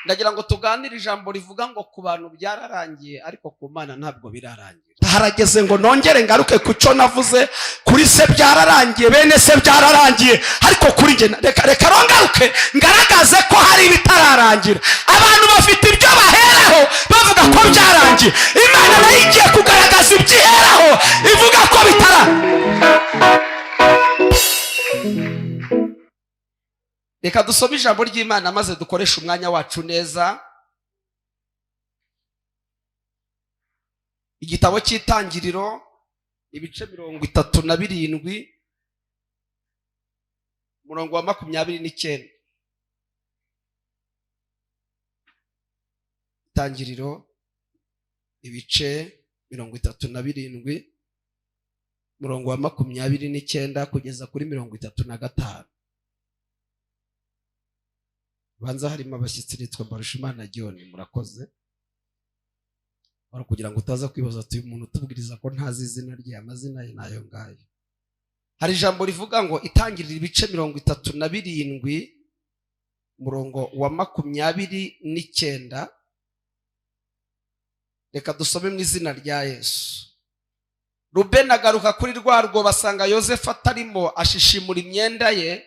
ndagira ngo tuganire ijambo rivuga ngo ku bantu byararangiye ariko ku Mana ntabwo birarangira. Harageze ngo nongere ngaruke ku cyo navuze kuri se byararangiye, bene se byararangiye, ariko kuri nge reka rongaruke ngaragaze ko hari ibitararangira. Abantu bafite ibyo baheraho bavuga ko byarangiye, Imana nayo igiye kugaragaza ibyiheraho ivuga ko Reka dusome ijambo ry'Imana maze dukoresha umwanya wacu neza. Igitabo cy'Itangiriro ibice 37 umurongo wa 29. Itangiriro ibice 37 umurongo wa 29 kugeza kuri 35. Banza harimo abashyitsi nitwa MBARUSHIMANA John, murakoze. Bari kugira ngo utaza kwibaza ati umuntu utubwiriza ko ntazi izina rye, amazina ye nayo ngayo. Hari ijambo rivuga ngo Itangirira ibice 37 umurongo wa 29. Reka dusome mu izina rya Yesu. Rubeni agaruka kuri rwarwo basanga Yosefu atarimo ashishimura imyenda ye.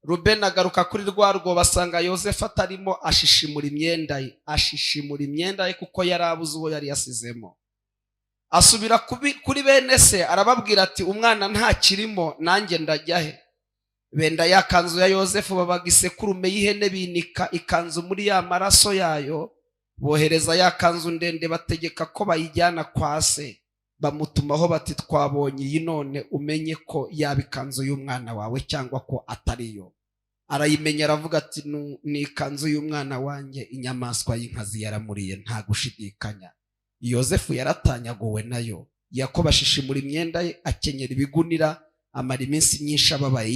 Rubeni agaruka kuri rwarwo basanga Yosefu atarimo ashishimura imyenda ye. Ashishimura imyenda ye kuko yari abuze uwo yari yasizemo. Asubira kuri bene se arababwira ati umwana ntakirimo, nanjye ndajya he? Benda ya kanzu ya Yosefu babaga isekurume y'ihene binika ikanzu muri ya maraso yayo. Bohereza ya kanzu ndende bategeka ko bayijyana kwa se. Bamutumaho bati twabonye iyi, none umenye ko yaba ikanzu y'umwana wawe cyangwa ko atariyo. Arayimenya aravuga ati ni ikanzu y'umwana wanjye, inyamaswa y'inkazi yaramuriye nta gushidikanya. Yosefu yaratanyaguwe nayo. Yakobo ashishimura imyenda ye akenyera ibigunira, amara iminsi myinshi ababaye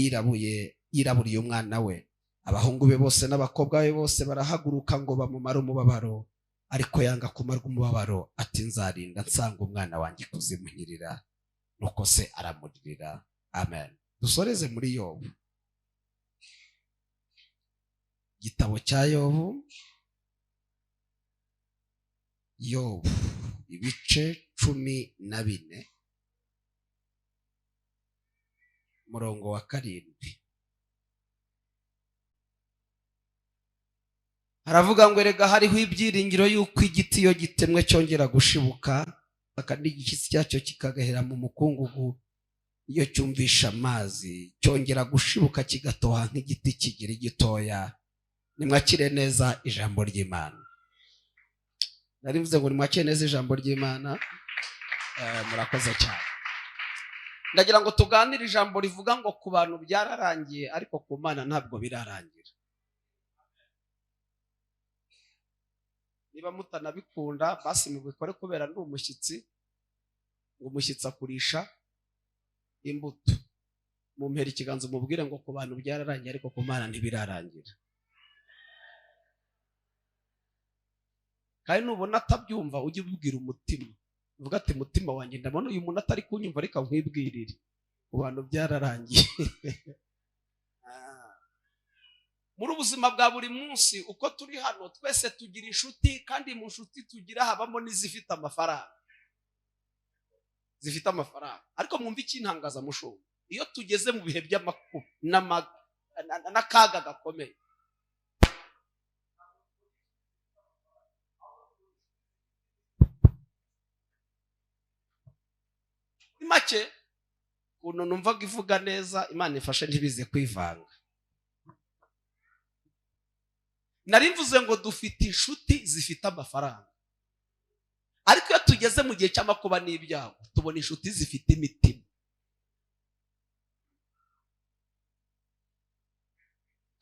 yiraburiye umwana we. Abahungu be bose n'abakobwa be bose barahaguruka ngo bamumare umubabaro, ariko yanga kumarwa umubabaro ati nzarinda nsanga umwana wanjye kuzimuhirira. Nuko se aramuririra. Amen. Dusoreze muri Yobu. Gitabo cya Yobu. Yobu ibice 14 umurongo wa 7. Haravuga ngo erega hariho ibyiringiro yuko igiti iyo gitemwe cyongera gushibuka, kandi igishyitsi cyacyo kikagahera mu mukungugu. Iyo cyumvisha amazi cyongera gushibuka kigatoha nk'igiti kigira gitoya. Nimwakire neza ijambo ry'Imana. Narivuze ngo nimwakire neza ijambo ry'Imana. Murakoze cyane. Ndagira ngo tuganire ijambo rivuga ngo ku bantu byararangiye ariko ku Mana ntabwo birarangira. Niba mutanabikunda basi mubikore kubera ndi umushyitsi, ngo umushyitsi akurisha imbuto. Mumpera ikiganza mubwire ngo ku bantu byararangiye ariko ku Mana ntibirarangira. Kandi nubona atabyumva ujye ubwira umutima. Uvuga ati mutima wanjye ndabona uyu muntu atari kunyumva, reka nkwibwirire ku bantu byararangiye. Muri ubuzima bwa buri munsi uko turi hano twese tugira inshuti, kandi mu nshuti tugira habamo n'izifite amafaranga. Zifite amafaranga. Ariko mwumva ikintangaza mushobo, iyo tugeze mu bihe by'amakuba n'akaga gakomeye, make uno numvaga ivuga neza, Imana ifashe ntibize kwivanga. Narimvuze ngo dufite inshuti zifite amafaranga, ariko iyo tugeze mu gihe cy'amakuba n'ibyago tubona inshuti zifite imitima.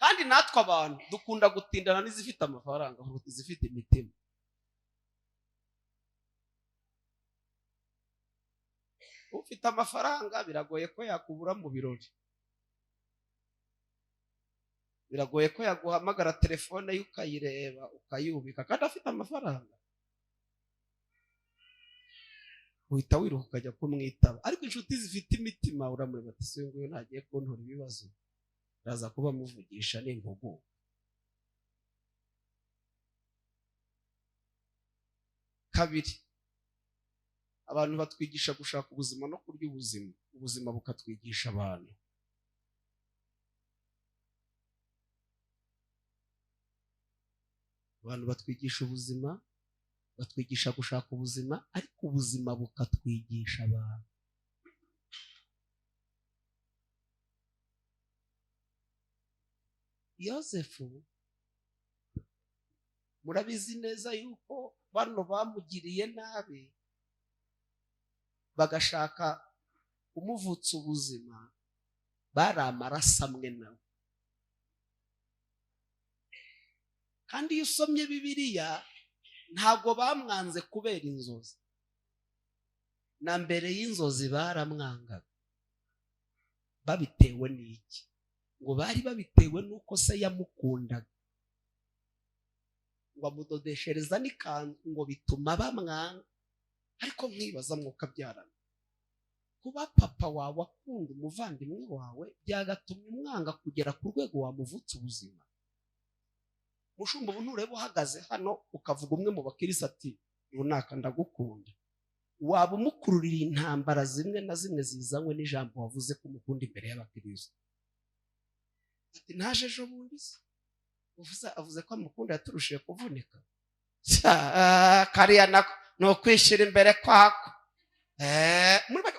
Kandi natwe abantu dukunda gutindana n'izifite amafaranga kuruta izifite imitima. Ufite amafaranga biragoye ko yakubura mu birori, biragoye ko yaguhamagara telefone ye ukayireba ukayubika, kandi afite amafaranga uhita wiruka ukajya kumwitaba. Ariko inshuti zifite imitima uramureba ati se nguyu ntagiye kuntura ibibazo, uraza kuba muvugisha n'impugu. kabiri abantu batwigisha gushaka ubuzima no kurya ubuzima, ubuzima bukatwigisha abantu. Abantu batwigisha ubuzima, batwigisha gushaka ubuzima, ariko ubuzima bukatwigisha abantu. Yosefu murabizi neza yuko bano bamugiriye nabi bagashaka kumuvutsa ubuzima, bari amaraso amwe nawe. Kandi iyo usomye Bibiliya ntabwo bamwanze kubera inzozi, na mbere y'inzozi baramwangaga. Babitewe n'iki? Ngo bari babitewe n'uko se yamukundaga, ngo amudodeshereza n'ikanzu, ngo bituma bamwanga. Ariko mwibaza mwuka byarana, kuba papa wawe akunda umuvandimwe wawe byagatumye umwanga kugera ku rwego wamuvutsa ubuzima? Mushumba, ubu ntureba uhagaze hano ukavuga umwe mu bakirisi ati runaka ndagukunda, waba umukururira intambara zimwe na zimwe zizanywe n'ijambo wavuze ko umukunda imbere y'abakirisi. Ati naje ejo bundi se avuze ko amukunda yaturushije kuvunika. Kariya nako no kwishyira imbere kwako.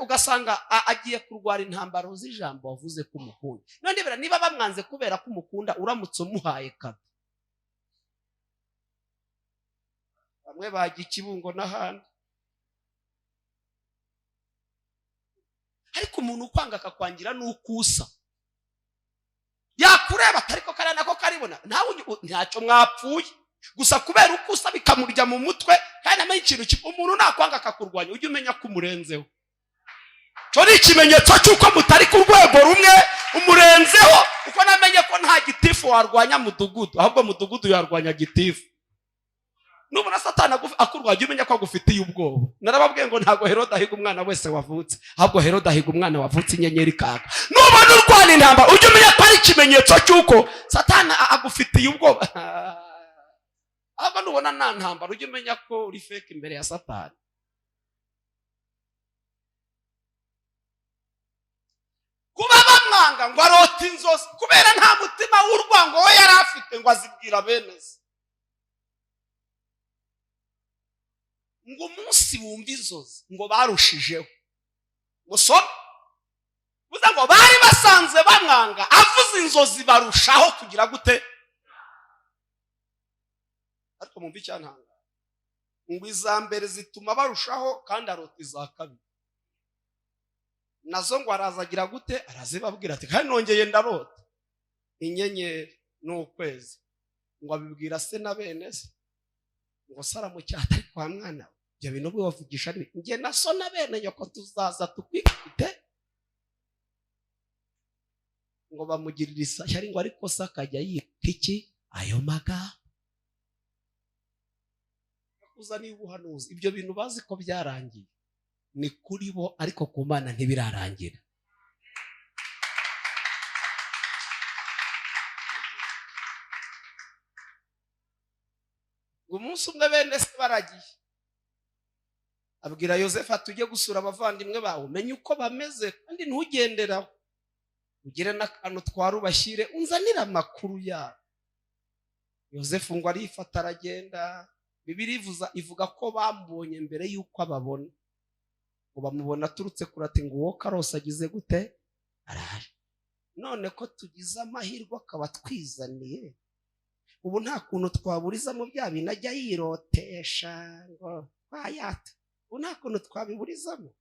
Ugasanga agiye kurwara intambara z'ijambo wavuze ko umukunda. None niba bamwanze kubera ko umukunda, uramutse umuhaye kado. Bamwe bagiye Kibungo n'ahandi. Ariko umuntu ukwanga akakwangira n'ukusa, yakureba ariko kariya nako karibona, nawe ntacyo mwapfuye, gusa kubera ukusa bikamurya mu mutwe. Kandi amenye ikintu kimwe, umuntu nakwanga akakurwanya ujye umenya ko umurenzeho. Cyo ni ikimenyetso cy'uko mutari ku rwego rumwe, umurenzeho. Uko namenye ko nta gitifu warwanya mudugudu, ahubwo mudugudu yarwanya gitifu. Nubona Satani akurwanya umenya ko agufitiye ubwoba. Narababwiye ngo ntago Herode ahiga umwana wese wavutse, ahubwo Herode ahiga umwana wavutse inyenyeri kaka. Nubona urwana intambara ujye umenya ko ari ikimenyetso cy'uko Satani agufitiye ubwoba. Ahubwo nubona nta ntambara ujye umenya ko uri fake imbere ya Satani. Kuba bamwanga ngo arota inzozi kubera nta mutima w'urwango we yari afite ngo azibwira bene se. Ngo umunsi wumva inzozi ngo barushijeho musoma, buza ngo bari basanze bamwanga avuze inzozi barushaho kugira gute. Ariko mumva icyantanga, ngo iza mbere zituma barushaho kandi arota iza kabiri nazo ngo arazagira gute, arazibabwira ati kandi nongeye ndarota inyenyeri n'ukwezi. Ngo abibwira se na bene se, ngo saramucyata ari kwa mwana we. Ibyo bintu bwo bavugisha ari nge na so na bene nyoko tuzaza tukwite. Ngo bamugirira ishyari, ngo ariko se akajya yita iki ayo magambo. Uza niba uhanuzi ibyo bintu bazi ko byarangiye, ni kuri bo, ariko ku Mana ntibirarangira. Umunsi umwe bene se baragiye, abwira Yosefu ati ujye gusura abavandimwe bawe umenye uko bameze, kandi ntugenderaho, ugire n'akantu twara ubashyire unzanire amakuru yabo. Yosefu ngo arifata aragenda. Bibiliya ivuga ko bambonye mbere y'uko ababona, ngo bamubona aturutse kurati ngo uwo Karose agize gute araje. None ko tugize amahirwe akaba twizaniye, ubu nta kuntu twaburizamo bya bintu ajya yirotesha ngo bayata. Ubu nta kuntu twabiburizamo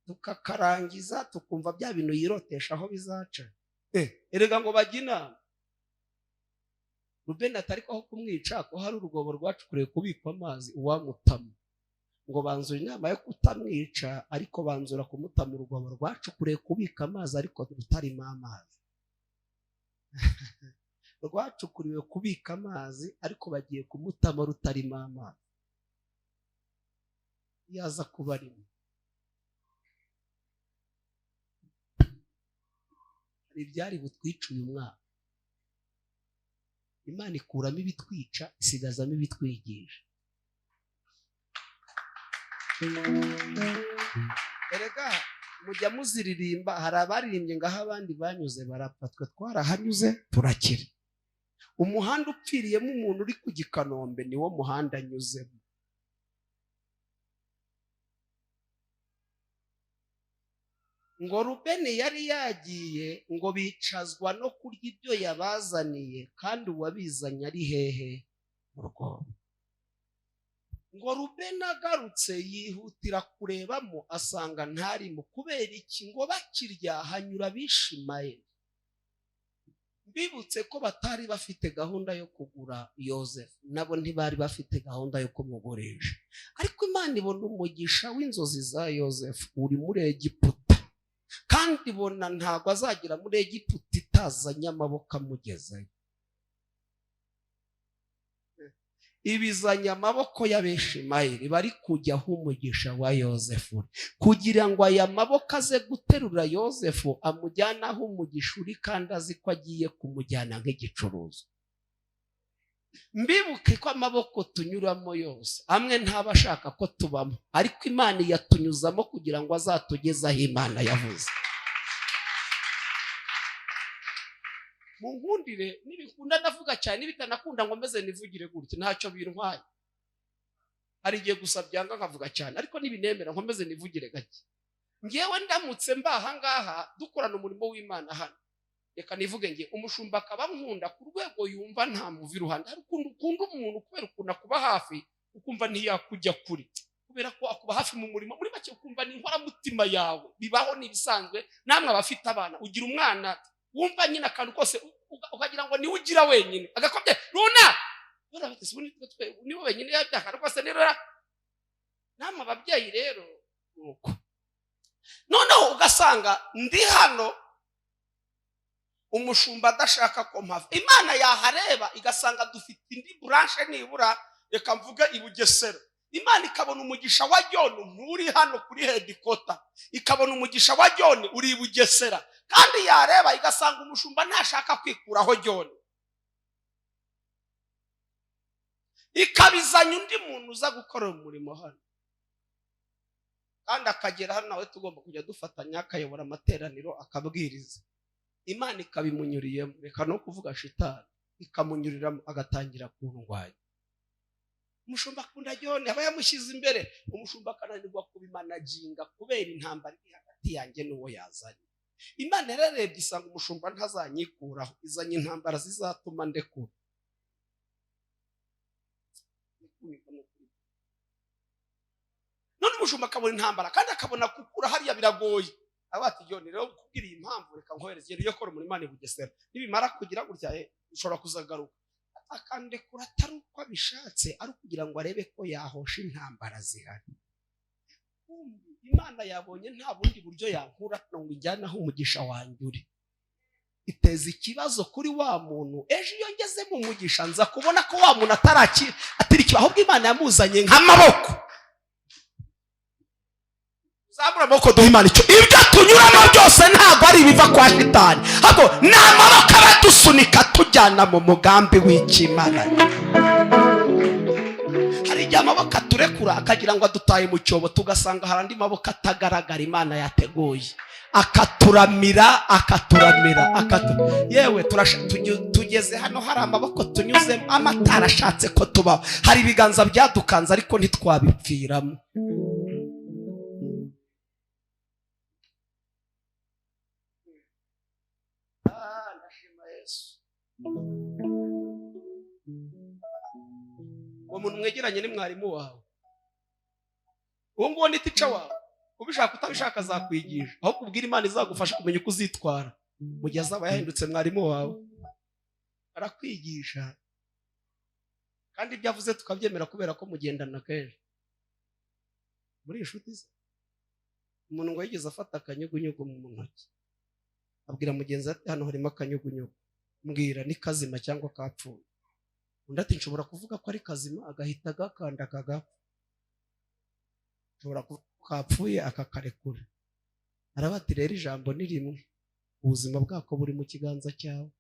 tukakarangiza tukumva bya bintu yirotesha aho bizaca. Erega ngo bajya inama. Rubeni atari ko aho kumwica ko hari urugobo rwacukuriye kubikwa amazi uwamutama, ngo banzura inama yo kutamwica, ariko banzura kumutama urugobo rwacukuriye kubika amazi ariko rutarimo amazi. Rwacukuriwe kubika amazi ariko bagiye kumutama rutarimo amazi. Yaza kuba arimo. Hari ibyari butwica uyu mwaka, Imana ikuramo ibitwica isigazamo ibitwigisha. erega mujya muziririmba, hari abaririmbye ngaho abandi banyuze barapfa, twe twarahanyuze turakira. Umuhanda upfiriyemo umuntu uri ku Gikanombe niwo muhanda anyuzemo. Ngo Rubeni yari yagiye ngo bicazwa no kurya ibyo yabazaniye, kandi uwabizanye ari hehe? Mu rwobo. Ngo Rubeni agarutse yihutira kurebamo asanga ntarimo. Kubera iki? Ngo bakirya hanyura Abishimayeli. Bibutse ko batari bafite gahunda yo kugura Yozefu, nabo ntibari bafite gahunda yo kumugurisha, ariko Imana ibona umugisha w'inzozi za Yozefu uri muri Egiputa, kandi ibona ntabwo azagira muri Egiputa itazanye amaboko amugezeyo. Ibizanye amaboko y'Abishimayeli bari kujyaho umugisha wa Yozefu, kugira ngo aya maboko aze guterura Yozefu amujyana aho umugisha uri, kandi azi ko agiye kumujyana nk'igicuruzwa. Mbibuke ko amaboko tunyuramo yose amwe ntaba ashaka ko tubamo, ariko Imana yatunyuzamo kugira ngo azatugeze aho Imana yavuze. Munkundire nibikunda ndavuga cyane, nibitanakunda ngo meze nivugire gutya ntacyo bintwaye. Hari igihe gusa byanga nkavuga cyane, ariko nibinemera ngo meze nivugire gake. Ngewe ndamutse mbaha ngaha dukorana umurimo w'Imana hano, reka nivuge nge umushumba akaba nkunda ku rwego yumva nta muvi iruhande. Hari ukunda umuntu kubera ukunda kuba hafi, ukumva ntiyakujya kuri, kubera ko akuba hafi mu murimo, muri make ukumva ni inkoramutima yawe. Bibaho nibisanzwe, namwe abafite abana, ugira umwana wumva nyine akantu kose ukagira ngo niwe ugira wenyine, agakobye runa niwe wenyine yabyakana kose nirora. Namwe ababyeyi rero nuko noneho ugasanga ndi hano umushumba adashaka ko mpava, Imana yahareba igasanga dufite indi branche nibura, reka mvuge i Bugesera. Imana ikabona umugisha wa John nturi hano kuri headquarter, ikabona umugisha wa John uri i Bugesera, kandi yareba igasanga umushumba ntashaka kwikuraho John, ikabizanya undi muntu uza gukora umurimo hano, kandi akagera hano nawe tugomba kujya dufatanya, akayobora amateraniro akabwiriza. Imana ikabimunyuriyemo, reka no kuvuga shitani, ikamunyuriramo agatangira kurwanya. Umushumba akunda John, aba yamushyize imbere, umushumba akananirwa kubimanaginga kubera intambara iri hagati yanjye n'uwo yazanye. Imana yarebye isanga umushumba ntazanyikuraho, izanye intambara zizatuma ndekura. None umushumba akabona intambara kandi akabona gukura hariya biragoye. Abati John rero kubwira iyi mpamvu reka nkohereze iyo kora muri Imana i Bugesera, nibimara kugira gutya ushobora kuzagaruka. Akandekura atari uko abishatse, ari kugira ngo arebe ko yahosha intambara zihari. Imana yabonye nta bundi buryo yankura ngo ijyane aho umugisha wanjye uri, iteza ikibazo kuri wa muntu. Ejo iyo ngeze mu mugisha nza kubona ko wa muntu atari ikibazo, ahubwo Imana yamuzanye nk'amaboko. Zamura amaboko duha Imana icyo. Ibyo tunyuramo byose ntabwo ari ibiva kwa shitani, ahubwo ni amaboko abadusunika tujyana mu mugambi w'Imana. Hari igihe amaboko aturekura akagira ngo adutaye mu cyobo, tugasanga hari andi maboko atagaragara Imana yateguye, akaturamira. Yewe tugeze hano hari amaboko tunyuzemo amatara ashatse ko tubaho, hari ibiganza byadukanze ariko ntitwabipfiramo. Uwo muntu mwegeranye ni mwarimu wawe, uwo nguwo ni teacher wawe, ubishaka utabishaka azakwigisha, aho kubwira Imana izagufasha kumenya uko uzitwara mu gihe azaba yahindutse mwarimu wawe. Arakwigisha kandi ibyo avuze tukabyemera kubera ko mugendana kenshi muri inshuti ze. Umuntu ngo yigeze afata akanyugunyugu mu ntoki, abwira mugenzi ati hano harimo akanyugunyugu, mbwira ni kazima cyangwa kapfuye. Undi ati nshobora kuvuga ko ari kazima, agahita agakanda akagapfa. Nshobora kuvuga ko kapfuye akakarekura. Arabati rero ijambo ni rimwe, ubuzima bwako buri mu kiganza cyawe,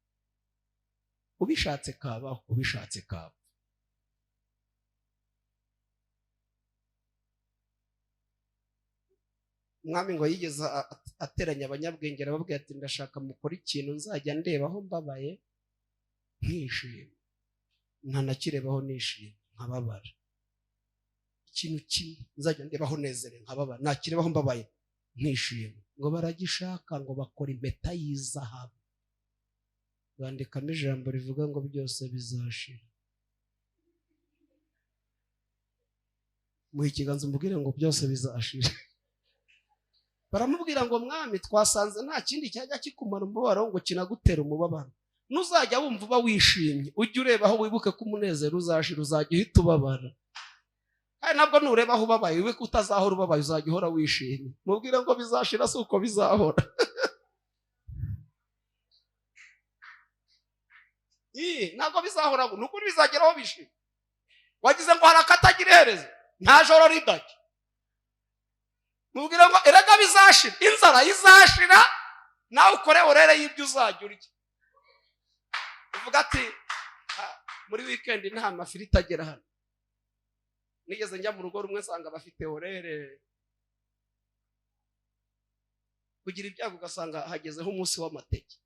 ubishatse kabaho, ubishatse kaba. umwami ngo yigeze ateranya abanyabwenge arababwira ati ndashaka mukora ikintu nzajya ndebaho mbabaye nkishimye, ntanakirebaho nishimye nkababara. Ikintu kimwe nzajya ndebaho nezere nkababara, nakirebaho mbabaye nkishimye. Ngo baragishaka ngo bakora impeta y'izahabu, bandikamo ijambo rivuga ngo byose bizashira. Muhe ikiganza mubwire ngo byose bizashira. Baramubwira ngo mwami, twasanze nta kindi cyajya kikumara umubabaro ngo kinagutera umubabaro. Nuzajya wumva uba wishimye, ujye ureba aho wibuke ko umunezero uzashira, uzajya uhita ubabara. Kandi nabwo nureba aho ubabaye wibuke utazahora ubabaye, uzajya uhora wishimye. Mubwire ngo bizashira si uko bizahora. Ntabwo bizahora, nukuri bizageraho bishimye. Wagize ngo hari akatagira iherezo, nta joro ridacya. Mubwire ngo erega bizashira, inzara izashira, nawe ukore urere y'ibyo uzajya urya. Uvuga ati muri weekend nta mafiriti agera hano. Nigeze njya mu rugo rumwe nsanga bafite orere, kugira ibyago ugasanga hagezeho umunsi w'amateke.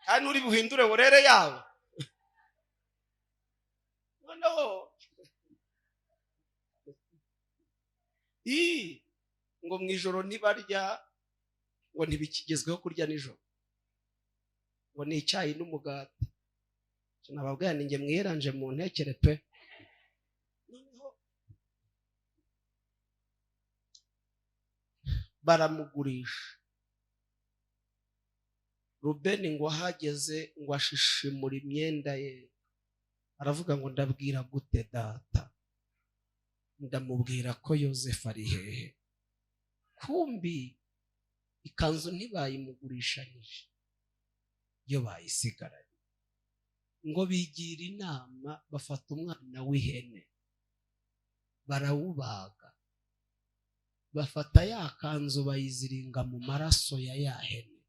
Kandi uri buhindure orere yawe. Noneho ngo mu ijoro ntibarya, ngo ntibikigezweho kurya nijoro, ngo ni icyayi n'umugati. Nababwira ninjye mwiranje mu ntekere pe. Noneho baramugurisha. Rubeni ngo ahageze ngo ashishimura imyenda ye, aravuga ngo ndabwira gute data? Ndamubwira ko Yozefu ari hehe. Kumbi ikanzu ntibayimugurishanyije, yo bayisigaranye. Ngo bigira inama, bafata umwana w'ihene barawubaga, bafata ya kanzu bayiziringa mu maraso ya ya hene,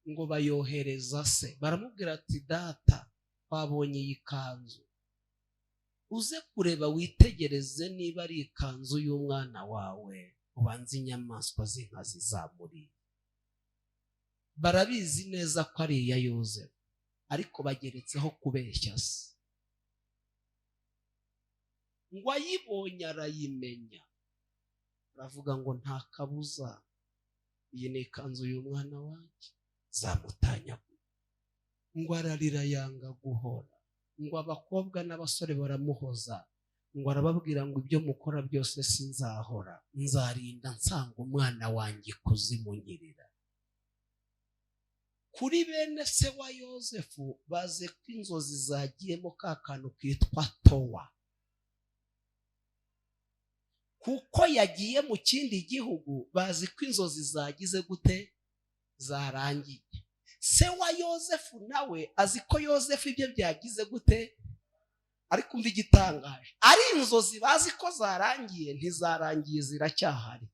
ngo bayohereza se. Baramubwira ati data, twabonye iyi kanzu, uze kureba witegereze niba ari ikanzu y'umwana wawe, ubanze inyamaswa z'inkazi zamuriye. Barabizi neza ko ari iya Yozefu, ariko bageretseho kubeshya se. Ngo ayibonye arayimenya, aravuga ngo nta kabuza, iyi ni ikanzu y'umwana wanjye, zamutanyaguye. Ngo ararira yanga guhora. Ngo abakobwa n'abasore baramuhoza, ngo arababwira ngo ibyo mukora byose sinzahora, nzarinda nsanga umwana wanjye kuzimunyirira. Kuri bene se wa Yozefu baze ko inzozi zagiyemo ka kantu kitwa towa, kuko yagiye mu kindi gihugu, bazi ko inzozi zagize gute? Zarangiye. Se wa Yozefu nawe azi ko Yozefu ibyo byagize gute? Ariko umva igitangaje, ari inzozi bazi ko zarangiye, ntizarangiye, ziracyahari.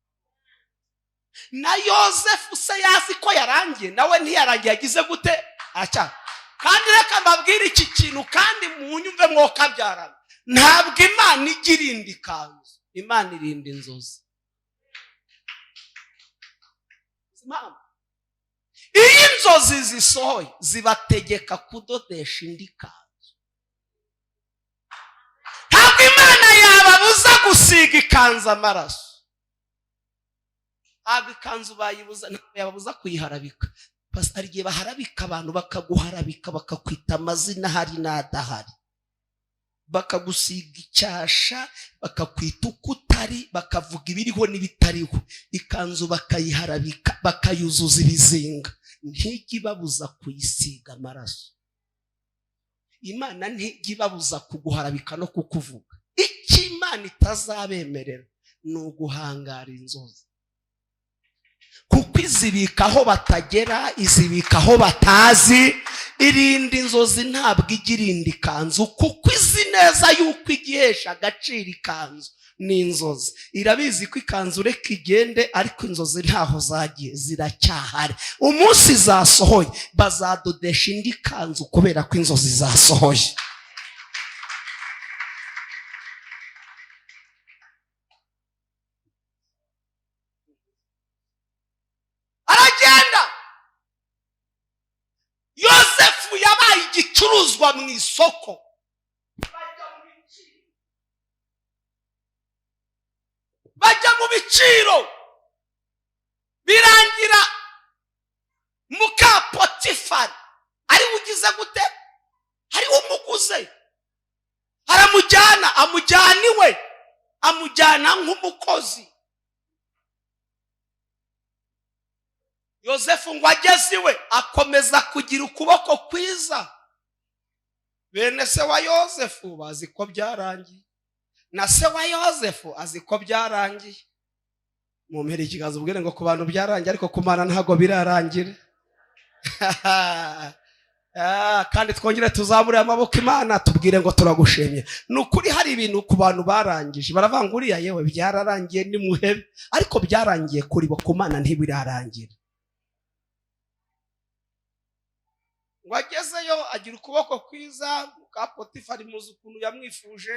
Na Yozefu se yazi ko yarangiye, nawe ntiyarangiye, yagize gute? Acha. Kandi reka mbabwire iki kintu, kandi munyumve mwoka byarana, ntabwo Imana igirinda ikanzu, Imana irinda inzozi. Mama, iyi inzozi zisohoye zibategeka kudodesha indi kanzu. Ntabwo Imana yababuza gusiga ikanzu amaraso, ntabwo ikanzu bayibuza, yababuza kuyiharabika. Pastor igihe baharabika abantu, bakaguharabika, bakakwita amazina hari n'adahari, bakagusiga icyasha, bakakwita uko utari, bakavuga ibiriho n'ibitariho. Ikanzu bakayiharabika, bakayuzuza ibizinga, ntijya ibabuza kuyisiga amaraso. Imana ntijya ibabuza kuguharabika no kukuvuga. Icyo Imana itazabemerera ni uguhangara inzozi, kuko izibika aho batagera, izibika aho batazi. Irinda inzozi, ntabwo igirinda ikanzu, kuko izi neza yuko igihesha agaciro ikanzu ni inzozi. Irabizi ko ikanzu reka igende, ariko inzozi ntaho zagiye, ziracyahari. Umunsi zasohoye bazadodesha indi kanzu, kubera ko inzozi zasohoye. bicuruzwa mu isoko bajya mu biciro birangira muka Potifari ari ugize gute hari umuguze aramujyana amujyana nk'umukozi. Yosefu ngo ageze iwe akomeza kugira ukuboko kwiza. Bene se wa Yosefu bazi ko byarangiye, na se wa Yosefu azi ko byarangiye. Mumpere ikiganza ubwire ngo ku bantu byarangiye ariko ku Mana ntago birarangira. Kandi twongere tuzamure amaboko Imana tubwire ngo turagushimye. Nukuri hari ibintu ku bantu barangije baravanguriya yewe byararangiye ni muhebe, ariko byarangiye kuri bo ku Mana ntibirarangira. Wagezeyo agira ukuboko kwiza muka Potifari muzi ukuntu yamwifuje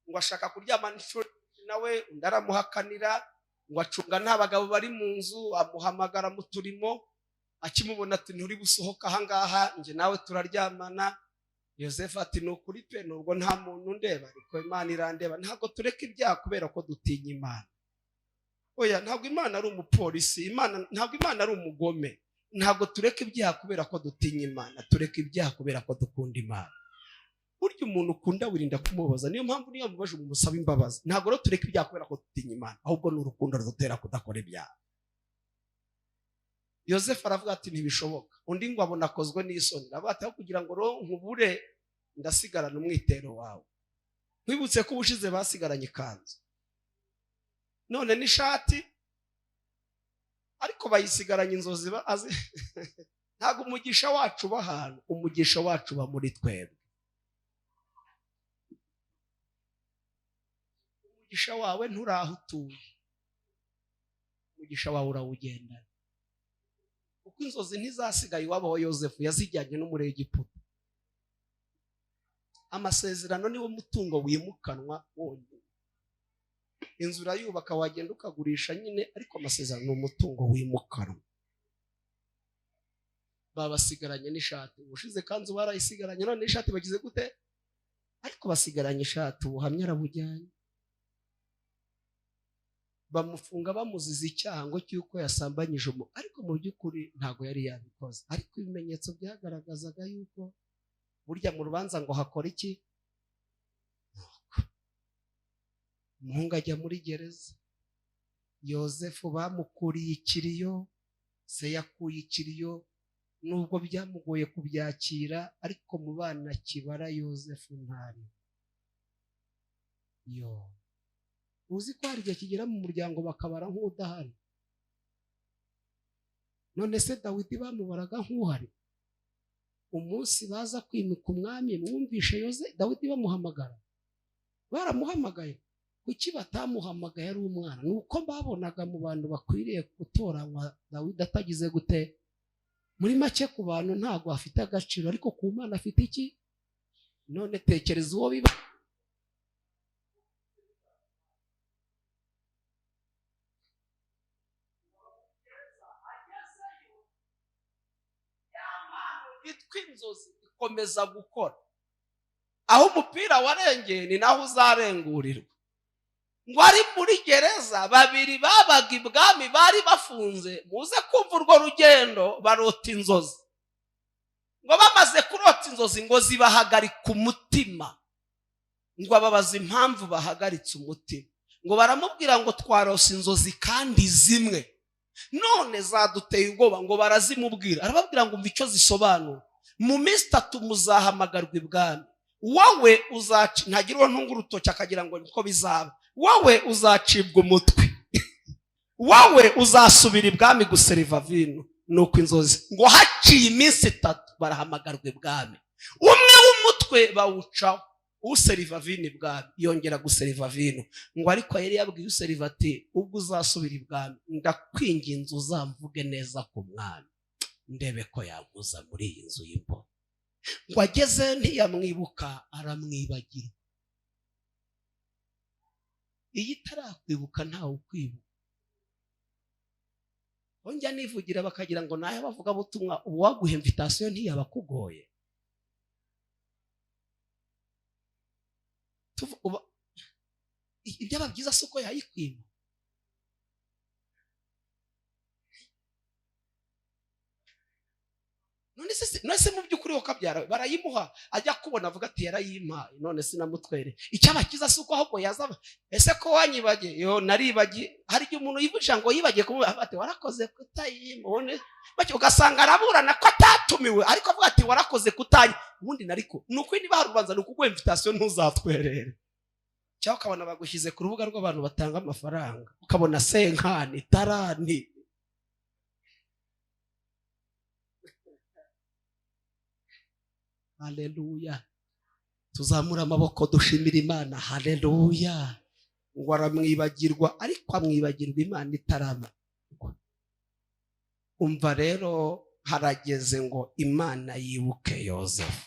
ngo ashaka kuryama n'ishuri nawe ndaramuhakanira ngo acunga nta bagabo bari mu nzu amuhamagara mu turimo akimubona ati nturi busohoka aha ngaha nje nawe turaryamana. Yosefu ati nukuri pe nubwo nta muntu ndeba ariko Imana irandeba, ntago tureka ibyaha kubera ko dutinya Imana. Oya ntabwo Imana ari umupolisi, ntabwo Imana ari umugome. Ntabwo tureka ibyaha kubera ko dutinya Imana, tureka ibyaha kubera ko dukunda Imana. Burya umuntu ukunda wirinda kumubaza, niyo mpamvu niyo mubaje umusaba imbabazi. Ntabwo rero tureka ibyaha kubera ko dutinya Imana, ahubwo ni urukundo rudutera kudakora ibyaha. Yosefu aravuga ati ntibishoboka. Undi ngo abona akozwe n'isoni, aravuga ati aho kugira ngo nkubure ndasigarana umwitero wawe. Wibutse ko ubushize basigaranye ikanzu none n'ishati, ariko bayisigaranye inzozi azi. Ntabwo umugisha wacu bahana, umugisha wacu ba muri twebwe. Umugisha wawe nturaho utuye, umugisha wawe urawugendana. Kuko inzozi ntizasigaye iwabo wa Yosefu, yazijyanye no muri Egiputa. Amasezerano niwo mutungo wimukanwa wonyine. Inzu urayubaka wagenda ukagurisha nyine, ariko amasezerano ni umutungo wimukanwa. Babasigaranye n'ishati, ubushize kanzu barayisigaranye none n'ishati bagize gute, ariko basigaranye ishati ubuhamya arabujyanye. Bamufunga bamuziza icyaha ngo cyuko yasambanyije ariko mu by'ukuri ntago yari yabikoze, ariko ibimenyetso byagaragazaga yuko burya mu rubanza ngo hakora iki. Umuhungu ajya muri gereza, Yosefu bamukuriye ikiriyo, se yakuye ikiriyo, nubwo byamugoye kubyakira, ariko mu bana kibara Yosefu ntari. Uzi ko hari igihe kigera mu muryango bakabara nk'udahari. None se Dawidi bamubaraga nk'uhari. Umunsi baza kwimika umwami mwumvishe Dawidi bamuhamagara, baramuhamagaye. Kuki batamuhamagaye ari umwana? Nuko babonaga mu bantu bakwiriye gutoranywa Dawidi atagize gute. Muri make ku bantu ntago afite agaciro, ariko ku Mana afite iki? None tekereza uwo biba inzozi ikomeza gukora. Aho umupira warengeye ni naho uzarengurirwa. Ngo ari muri gereza babiri babaga ibwami bari bafunze, muze kumva urwo rugendo barota inzozi. Ngo bamaze kurota inzozi ngo zibahagarika umutima, ngo ababaza impamvu bahagaritse umutima. Ngo baramubwira ngo twarose inzozi kandi zimwe none zaduteye ubwoba. Ngo barazimubwira, arababwira ngo umva icyo zisobanura. Mu minsi 3 muzahamagarwa ibwami, wowe ntagira uwo ntunga urutoki akagira ngo niko bizaba. Wowe uzacibwa umutwe, wowe uzasubira ibwami guseriva vino. Nuko inzozi ngo haciye iminsi 3 barahamagarwa ibwami. Umwe w'umutwe bawucaho, useriva vino ibwami yongera guseriva vino. Ngo ariko yari yabwiye useriva ati ubwo uzasubira ibwami ndakwinginze uzamvuge neza ku mwami, ndebe ko yamuza muri iyi nzu y'imbohe. Ngo ageze ntiyamwibuka, aramwibagira. Iyi tarakwibuka ntawe ukwibuka. Onjya nivugira bakagira ngo naye bavuga butumwa, uwaguha invitation ntiyaba kugoye. ibyaba byiza suko yayikwima. None se mu by'ukuri wo kabyara barayimuha ajya kubona avuga ati yarayimpaye none sinamutwere. Icyaba cyiza suko ahubwo yazaba ese ko wanyibagiye yo naribagiye. Hari igihe umuntu yivusha ngo yibagiye kumuha ati warakoze kutayimone bacyo ugasanga araburana ko atatumiwe ariko avuga ati warakoze kutayi ubundi nariko nuko niba hari ubanza nukuguha invitation ntuzatwerere. Cyangwa ukabona bagushyize ku rubuga rw'abantu batanga amafaranga ukabona senkani tarani. Haleluya. Tuzamura amaboko dushimira Imana. Haleluya. Ngo aramwibagirwa ariko amwibagirwa Imana itarama. Umva rero harageze ngo Imana yibuke Yozefu.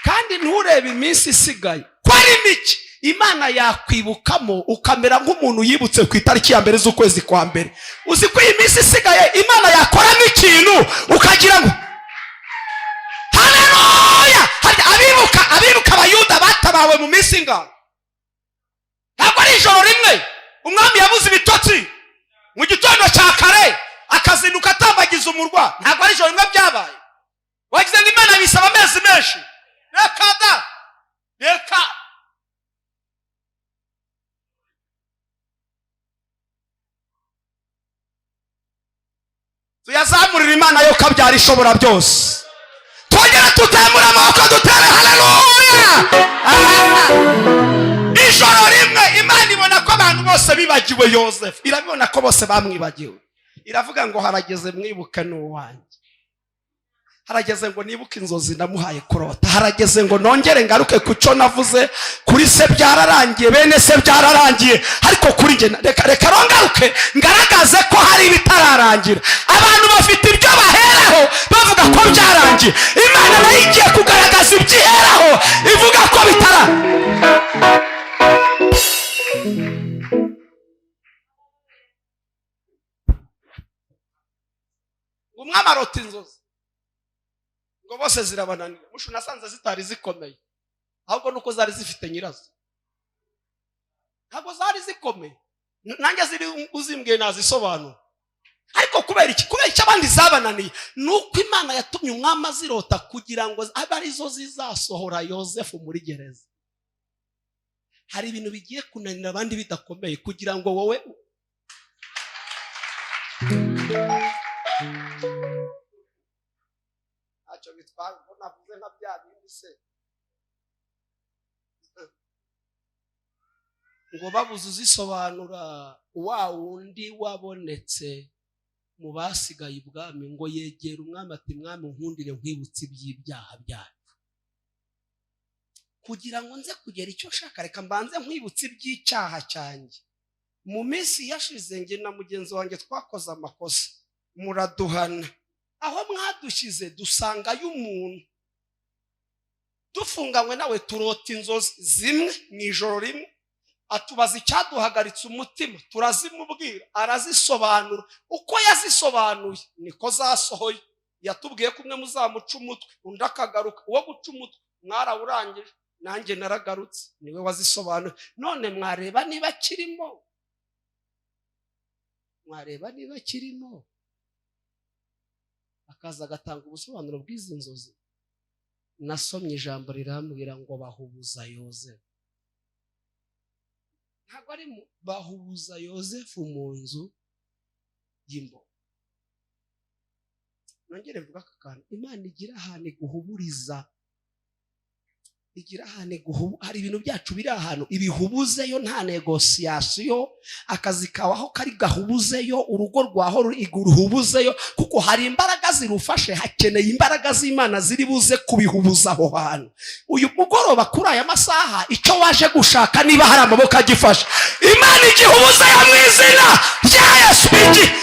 Kandi nturebe iminsi isigaye ko ari mike Imana yakwibukamo ukamera nk'umuntu yibutse ku itariki ya mbere z'ukwezi kwa mbere. Uzi ko iyi minsi isigaye Imana yakoramo ikintu ukagira ngo abibuka abayuda batabawe mu minsi ingana. Ntabwo ari ijoro rimwe umwami yabuze ibitotsi mu gitondo cya kare akazinduka atambagiza umurwa. Ntabwo ari ijoro rimwe byabaye. Wagize ngo Imana bisaba amezi menshi. Reka tuyazamurira Imana yo kabyara ishobora byose. Twongera tutemura amaboko dutere haleluya. Ijoro rimwe Imana ibona ko abantu bose bibagiwe Yozefu. Irabibona ko bose bamwibagiwe. Iravuga ngo harageze mwibuke n'uwanjye. Harageze ngo nibuke inzozi namuhaye kurota. Harageze ngo nongere ngaruke ku cyo navuze kuri se byararangiye bene se byararangiye ariko kuri nge reka rongaruke ngaragaze ko hari bitararangira. Abantu bafite ibyo baheraho bavuga ko byarangiye. Imana nayo igiye kugaragaza ibyiheraho ivuga ko bitara. Umwami arota inzozi ngo bose zirabananira. Mushu nasanze zitari zikomeye ahubwo nuko zari zifite nyirazo. Ntabwo zari zikomeye nanjye ziri uzimbwiye nazisobanura. Ariko kubera iki abandi zabananiye nuko Imana yatumye umwami azirota kugira ngo abe arizo zizasohora Yozefu muri gereza. Hari ibintu bigiye kunanira abandi bidakomeye kugira ngo wowe acho bitwara navuze nka bya bindi se ngo babuze uzisobanura. Wa wundi wabonetse mu basigaye ibwami ngo yegera umwami ati mwami nkundire nkwibutse iby'ibyaha byacu kugira ngo nze kugera icyo shaka reka mbanze nkwibutse iby'icyaha cyanjye. Mu minsi yashize nge na mugenzi wanjye twakoze amakosa muraduhana. Aho mwadushyize dusangayo umuntu dufunganywe nawe turota inzozi zimwe mu ijoro rimwe. Atubaza icyaduhagaritse umutima turazimubwira arazisobanura. Uko yazisobanuye niko zasohoye. Yatubwiye ko umwe muzamuca umutwe undi akagaruka. Uwo guca umutwe mwarawurangije nanjye naragarutse niwe wazisobanuye. None mwareba niba kirimo akaza agatanga ubusobanuro bw'izi nzozi. Nasomye ijambo rirambwira ngo bahubuza Yozefu. Ntabwo ari bahubuza Yozefu mu nzu y'imbohe. Nongere mvuga aka kantu. Imana igira ahantu guhuburiza. Hari ibintu byacu biri ahantu ibihubuzeyo nta negosiyasiyo. Akazi kawaho kari gahubuzeyo. Urugo rwaho ruhubuzeyo kuko hari imbaraga zirufashe. Hakeneye imbaraga z'Imana ziri buze kubihubuza aho hantu. Uyu mugoroba kuri aya masaha icyo waje gushaka niba hari amaboko agifasha Imana igihubuza ya mu izina rya Yesu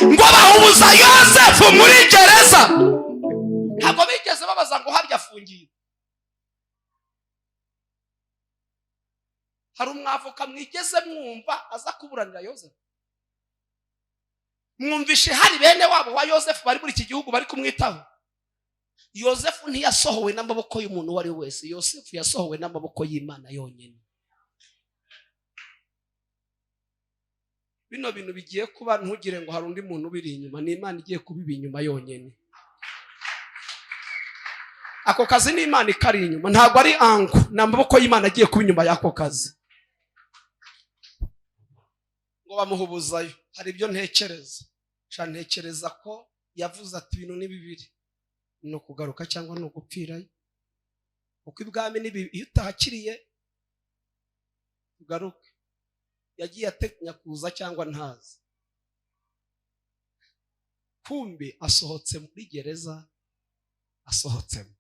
ngo bahubuza Yozefu muri gereza. Ntabwo bigeze babaza ngo harya afungiye. Hari umwavoka mwigeze mwumva aza kuburanira Yozefu? Mwumvishe hari bene wabo wa Yozefu bari muri iki gihugu bari kumwitaho? Yozefu ntiyasohowe n'amaboko y'umuntu wari wese. Yozefu yasohowe n'amaboko y'Imana yonyine. bino bintu bigiye kuba ntugire ngo hari undi muntu ubiri inyuma, ni Imana igiye kubiba inyuma yonyene. Ako kazi ni Imana ikari inyuma, ntabwo ari ango, n'amaboko y'Imana agiye kuba inyuma y'ako kazi. Ngo bamuhubuzayo, hari ibyo ntekereza ko yavuze ati ibintu ni bibiri, no kugaruka cyangwa no gupfirayo. Uko ibwami nibi iyo utahakiriye ugaruke, yagiye atekanya kuza cyangwa ntazi. Kumbe asohotse muri gereza, asohotsemo.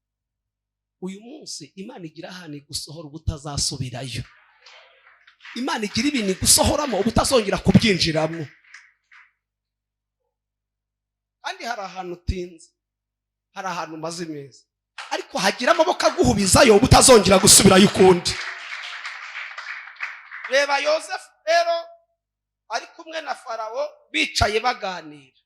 Uyu munsi Imana igira ahantu gusohora ubutazasubirayo. Imana igira ibintu gusohoramo ubutazongera kubyinjiramo. Kandi hari ahantu utinze, hari ahantu umaze imezi, ariko hagira amaboko aguhubizayo ubutazongera gusubirayo ukundi. Reba Yosefu rero ari kumwe na Farawo bicaye baganira.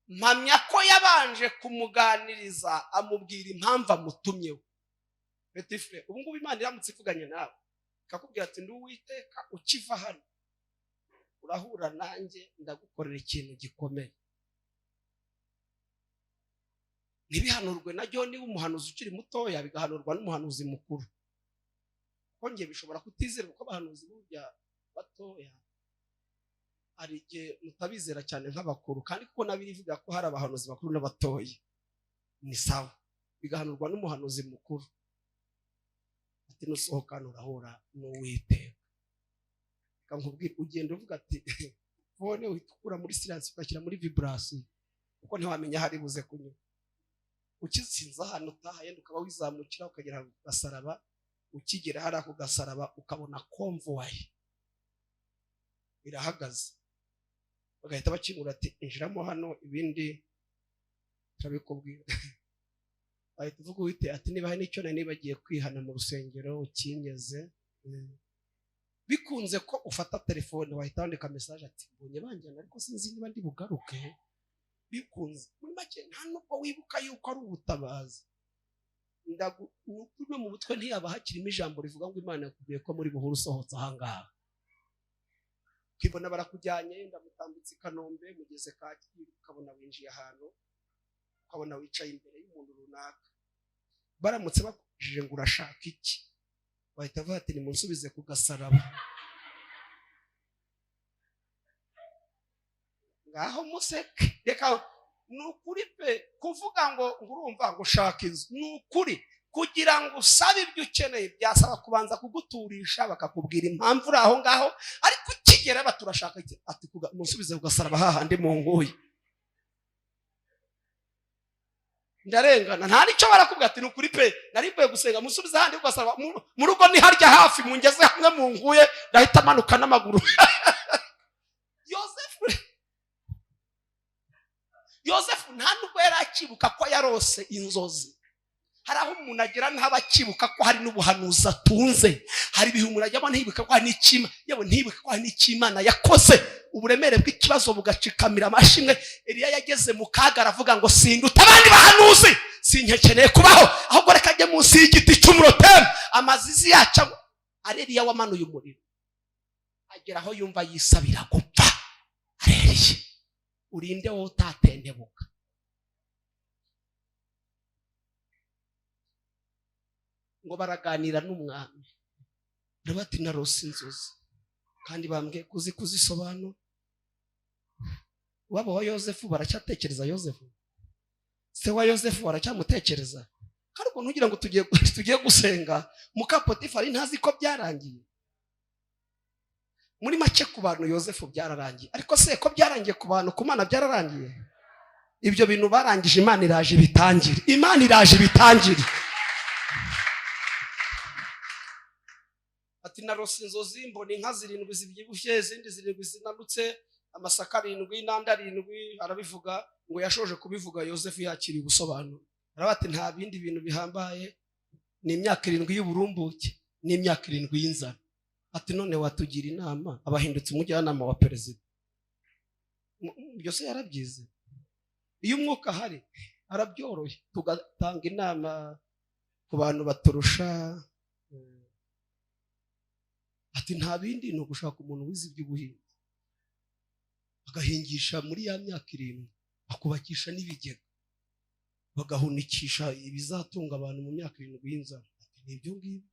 Mpamya ko yabanje kumuganiriza amubwira impamvu amutumyeho. Petit frère, ubu ngubu Imana iramutse ivuganye nawe ikakubwira ati ndi Uwiteka, ukiva hano urahura nanjye ndagukorera ikintu gikomeye. Ntibihanurwe na John w'umuhanuzi ukiri mutoya, bigahanurwa n'umuhanuzi mukuru. Kongeye bishobora kutizera kuko abahanuzi burya batoya ari igihe mutabizera cyane nk'abakuru, kandi kuko nabirivuga ko hari abahanuzi bakuru n'abatoya. Ni sawa, bigahanurwa n'umuhanuzi mukuru. Ati nusohokana urahura n'Uwiteka. Kankubwira ugenda uvuga ati phone witukura muri silence ukashyira muri vibration, kuko ntiwamenya hari buze kunyura. Ukizinza hano utahaye ukaba wizamukira ukagera ku gasaraba, ukigera hari ako gasaraba ukabona convoy irahagaze, bagahita bakingura ati injiramo hano, ibindi turabikubwira. Bahita uvuga Uwiteka ati niba hari n'icyo nibagiye kwihana mu rusengero ukinyeze. Bikunze ko ufata telefone wahita wandika message ati mbonye banjyana ariko sinzi niba ndi bugaruke. Bikunze muri make nta nubwo wibuka yuko ari ubutabazi. Nukume mu butwe ntiyaba hakirimo ijambo rivuga ngo Imana yakubwiye ko muri buhuru usohotse ahangaha. Ukibona barakujyanye ndamutambitse i Kanombe, mugeze Kacyiru, ukabona winjiye ahantu, ukabona wicaye imbere y'umuntu runaka. Baramutse bakujije ngo urashaka iki, bahita bavuga ati nimunsubize ku gasaraba. Ngaho museke. Reka nukuri pe kuvuga ngo urumva ngo ushaka inzu, nukuri kugira ngo usabe ibyo ukeneye byasaba kubanza kuguturisha bakakubwira impamvu uraho ngaho, ariko ukigera baturashaka ati munsubize ku gasaraba hahandi mu nguye. Ndarengana nta nicyo barakubwira ati nukuri pe narimbuye gusenga munsubize hahandi ku gasaraba, mu rugo ni harya hafi mungeze hamwe mu nguye ndahita manuka n'amaguru. Yosefu nta nubwo yari akibuka ko yarose inzozi. Hari aho umuntu agira ntabakibuka ko hari n'ubuhanuzi atunze. Hari ibihe umuntu ajyamo ntibuka ko hari n'ikima, yewe ntibuka ko hari n'ikimana yakoze. Uburemere bw'ikibazo bugacikamira amashimwe. Eliya yageze mu kaga aravuga ngo sinduta abandi bahanuzi, sinkeneye kubaho, ahubwo reka ajye munsi y'igiti cy'umurotemu amazizi yacu. Eliya wamanuye umuriro agera aho yumva yisabira gupfa. Eliya urinde wowe utatendebuka. Ngo baraganira n'umwami, bati narose inzozi kandi bambwiye kuzisobanura. Wabo wa Yosefu baracyatekereza Yosefu, se wa Yosefu baracyamutekereza. Kandi ukuntu ugira ngo tugiye gusenga muka Potifari ntazi ko byarangiye. Muri make ku bantu Yosefu byararangiye, ariko se ko byarangiye ku bantu ku Mana byararangiye? Ibyo bintu barangije Imana iraje bitangire. Imana iraje bitangire. Ati narose inzozi mbona inka 7 zibyibushye, izindi 7 zinanutse, amasaka 7 n'inanda 7. Arabivuga ngo yashoje kubivuga Yosefu yakiriye ubusobanuro. Arabati nta bindi bintu bihambaye, ni imyaka 7 y'uburumbuke, ni imyaka 7 y'inzara. Ati none watugira inama abahindutse umujyanama wa perezida. Byose yarabyize. Iyo umwuka hari arabyoroye, tugatanga inama ku bantu baturusha. ati nta bindi ni ugushaka umuntu wize iby'ubuhinzi agahingisha muri ya myaka 7 akubakisha n'ibigega bagahunikisha ibizatunga abantu mu myaka 7 y'inzara. Ati nibyo ngibyo.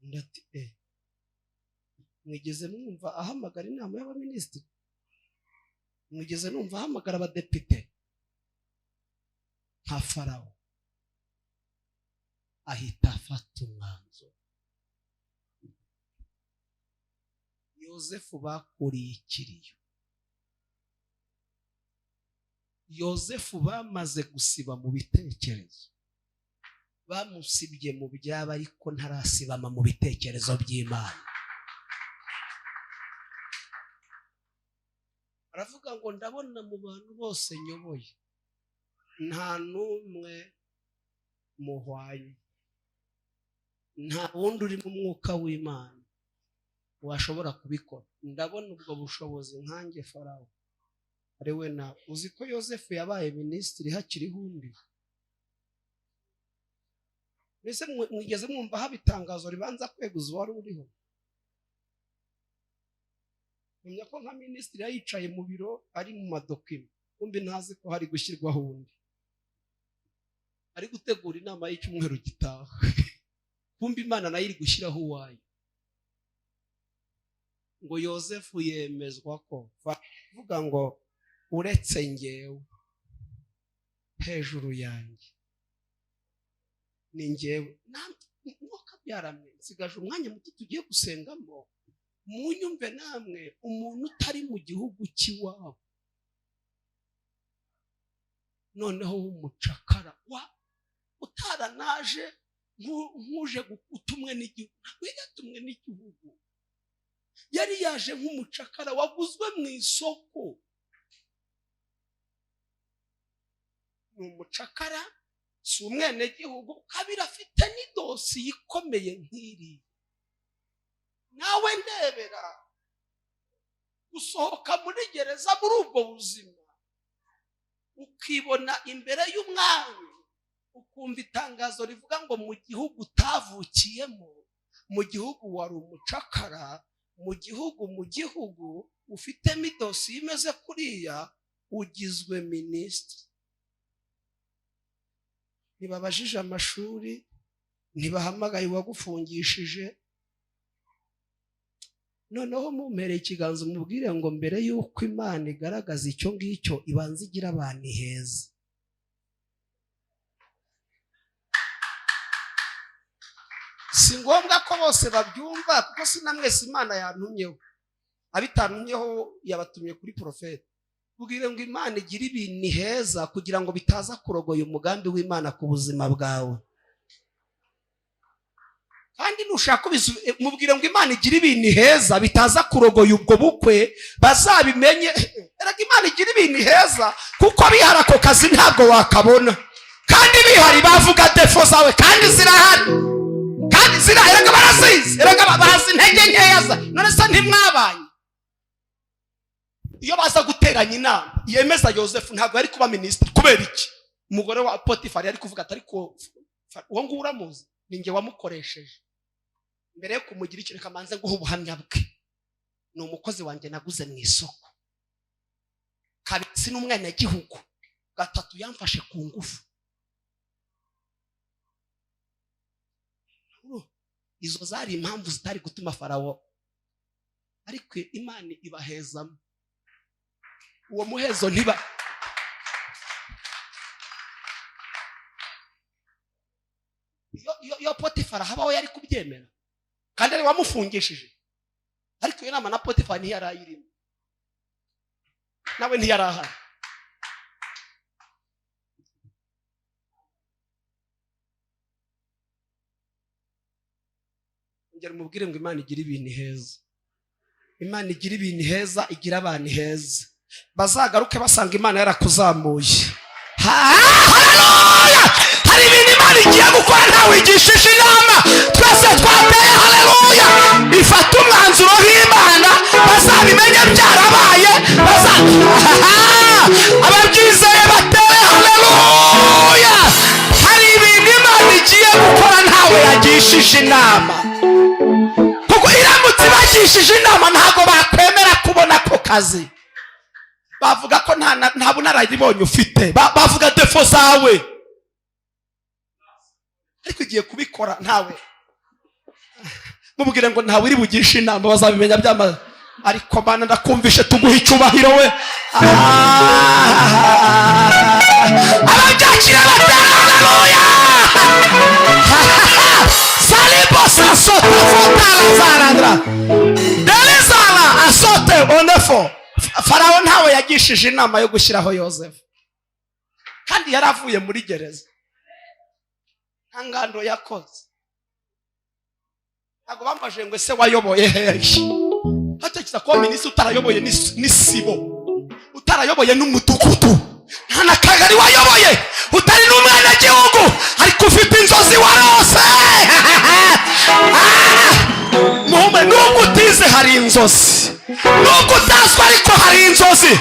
Ndati mwigeze mwumva ahamagara inama y'abaminisitiri? Mwigeze numva ahamagara abadepite? Nka Farawo ahita afata umwanzuro. Yozefu bakuriye ikiriyo. Yozefu bamaze gusiba mu bitekerezo, bamusibye mu byaba ariko ntarasibama mu bitekerezo by'Imana. Aravuga ngo ndabona mu bantu bose nyoboye nta numwe muhwanye, nta wundi uri mu mwuka w'Imana washobora kubikora. Ndabona ubwo bushobozi nkanjye Farawo ari we na. Uzi ko Yozefu yabaye minisitiri hakiriho undi? Mbese mwigeze mwumva haba itangazo ribanza kweguza uwari uriho? Menya ko nka minisitiri yicaye mu biro ari mu madokima, kumbi ntazi ko hari gushyirwaho undi, ari gutegura inama y'icyumweru gitaha. Kumbi Imana nayo iri gushyiraho uwayo. Ngo Yozefu yemezwa ko vuga ngo uretse ngewe hejuru yanjye ni ngewe. Mwuka byaramwe nsigaje umwanya muto tugiye gusengamo. Munyumve namwe umuntu utari mu gihugu cy'iwabo noneho w'umucakara utaranaje nkuje gutumwe n'igihugu, wigatumwe n'igihugu, yari yaje nk'umucakara waguzwe mu isoko. Ni umucakara, si umwene gihugu, kabira afite n'idosi ikomeye nk'iri. Nawe ndebera gusohoka muri gereza muri ubwo buzima ukibona imbere y'umwami, ukumva itangazo rivuga ngo mu gihugu utavukiyemo, mu gihugu wari umucakara, mu gihugu ufitemo idosiye imeze kuriya, ugizwe minisitiri. Ntibabajije amashuri, ntibahamagaye uwagufungishije. Noneho mumpereye ikiganza umubwire ngo mbere y'uko Imana igaragaza icyo ngicyo ibanza igira abantu heza. Si ngombwa ko bose babyumva, kuko sinamwese Imana yantumyeho. Abitantumyeho yabatumye kuri profeti. Ubwire ngo Imana igira ibintu heza kugira ngo bitaza kurogoya umugambi w'Imana ku buzima bwawe. Kandi nushaka mubwire ngo Imana igira ibintu heza bitaza kurogoya ubwo bukwe, bazabimenye. Erega Imana igira ibintu heza kuko bihara ako kazi ntabwo wakabona, kandi bihari bavuga defo zawe kandi zirahari, kandi erega barazizi, erega bazi intege nkeya za. None se ntimwabanye? Iyo baza guteranya inama yemeza Yozefu ntabwo yari kuba minisitiri. Kubera iki? Umugore wa Potifari yari kuvuga atari ko uwo nguwo uramuzi, ni nge wamukoresheje. Mbere yo kumugira icyo reka manze nguhe ubuhamya bwe. Ni umukozi wanjye naguze mu isoko. Kabiri n'umwana gihugu. Gatatu yamfashe ku ngufu. Izo zari impamvu zitari gutuma Farawo, ariko Imana ibahezamo. Uwo muhezo ntiba yo Potifari habaho yari kubyemera, kandi ari wamufungishije. Ariko iyo nama na Potifari ntiyarayirimo, nawe ntiyarahari. Ngera mubwire ngo Imana igira ibintu heza. Imana igira ibintu heza, igira abantu heza. Bazagaruke basanga Imana yarakuzamuye. Haleluya! Hari ibintu Imana igiye gukora ntawe wigishije inama. Twese twateye haleluya. Ifata umwanzuro w'Imana, bazabimenye byarabaye. Ababyizeye bateye haleluya. Hari ibintu Imana igiye gukora ntawe yagishije inama. Kuko kazi bavuga ko nta bunararibonye ufite bavuga defo zawe ariko ugiye kubikora ntawe mubwire ngo ntawe uri bugisha inama bazabimenya byamaze ariko bana ndakumvishe tuguha icyubahiro we abajakira bataleluya salibo sasote fotala zarandra delizala asote onefo Farawo ntawe yagishije inama yo gushyiraho Yozefu kandi yaravuye muri gereza nta ngando yakoze ntabwo bambaje ngo ese wayoboye hehe hatekereza ko minisitiri utarayoboye n'isibo utarayoboye n'umudugudu nta n'akagari wayoboye utari n'umwana gihugu ariko ufite inzozi warose muhume nubwo utize hari inzozi nubwo utazwa ariko hari inzozi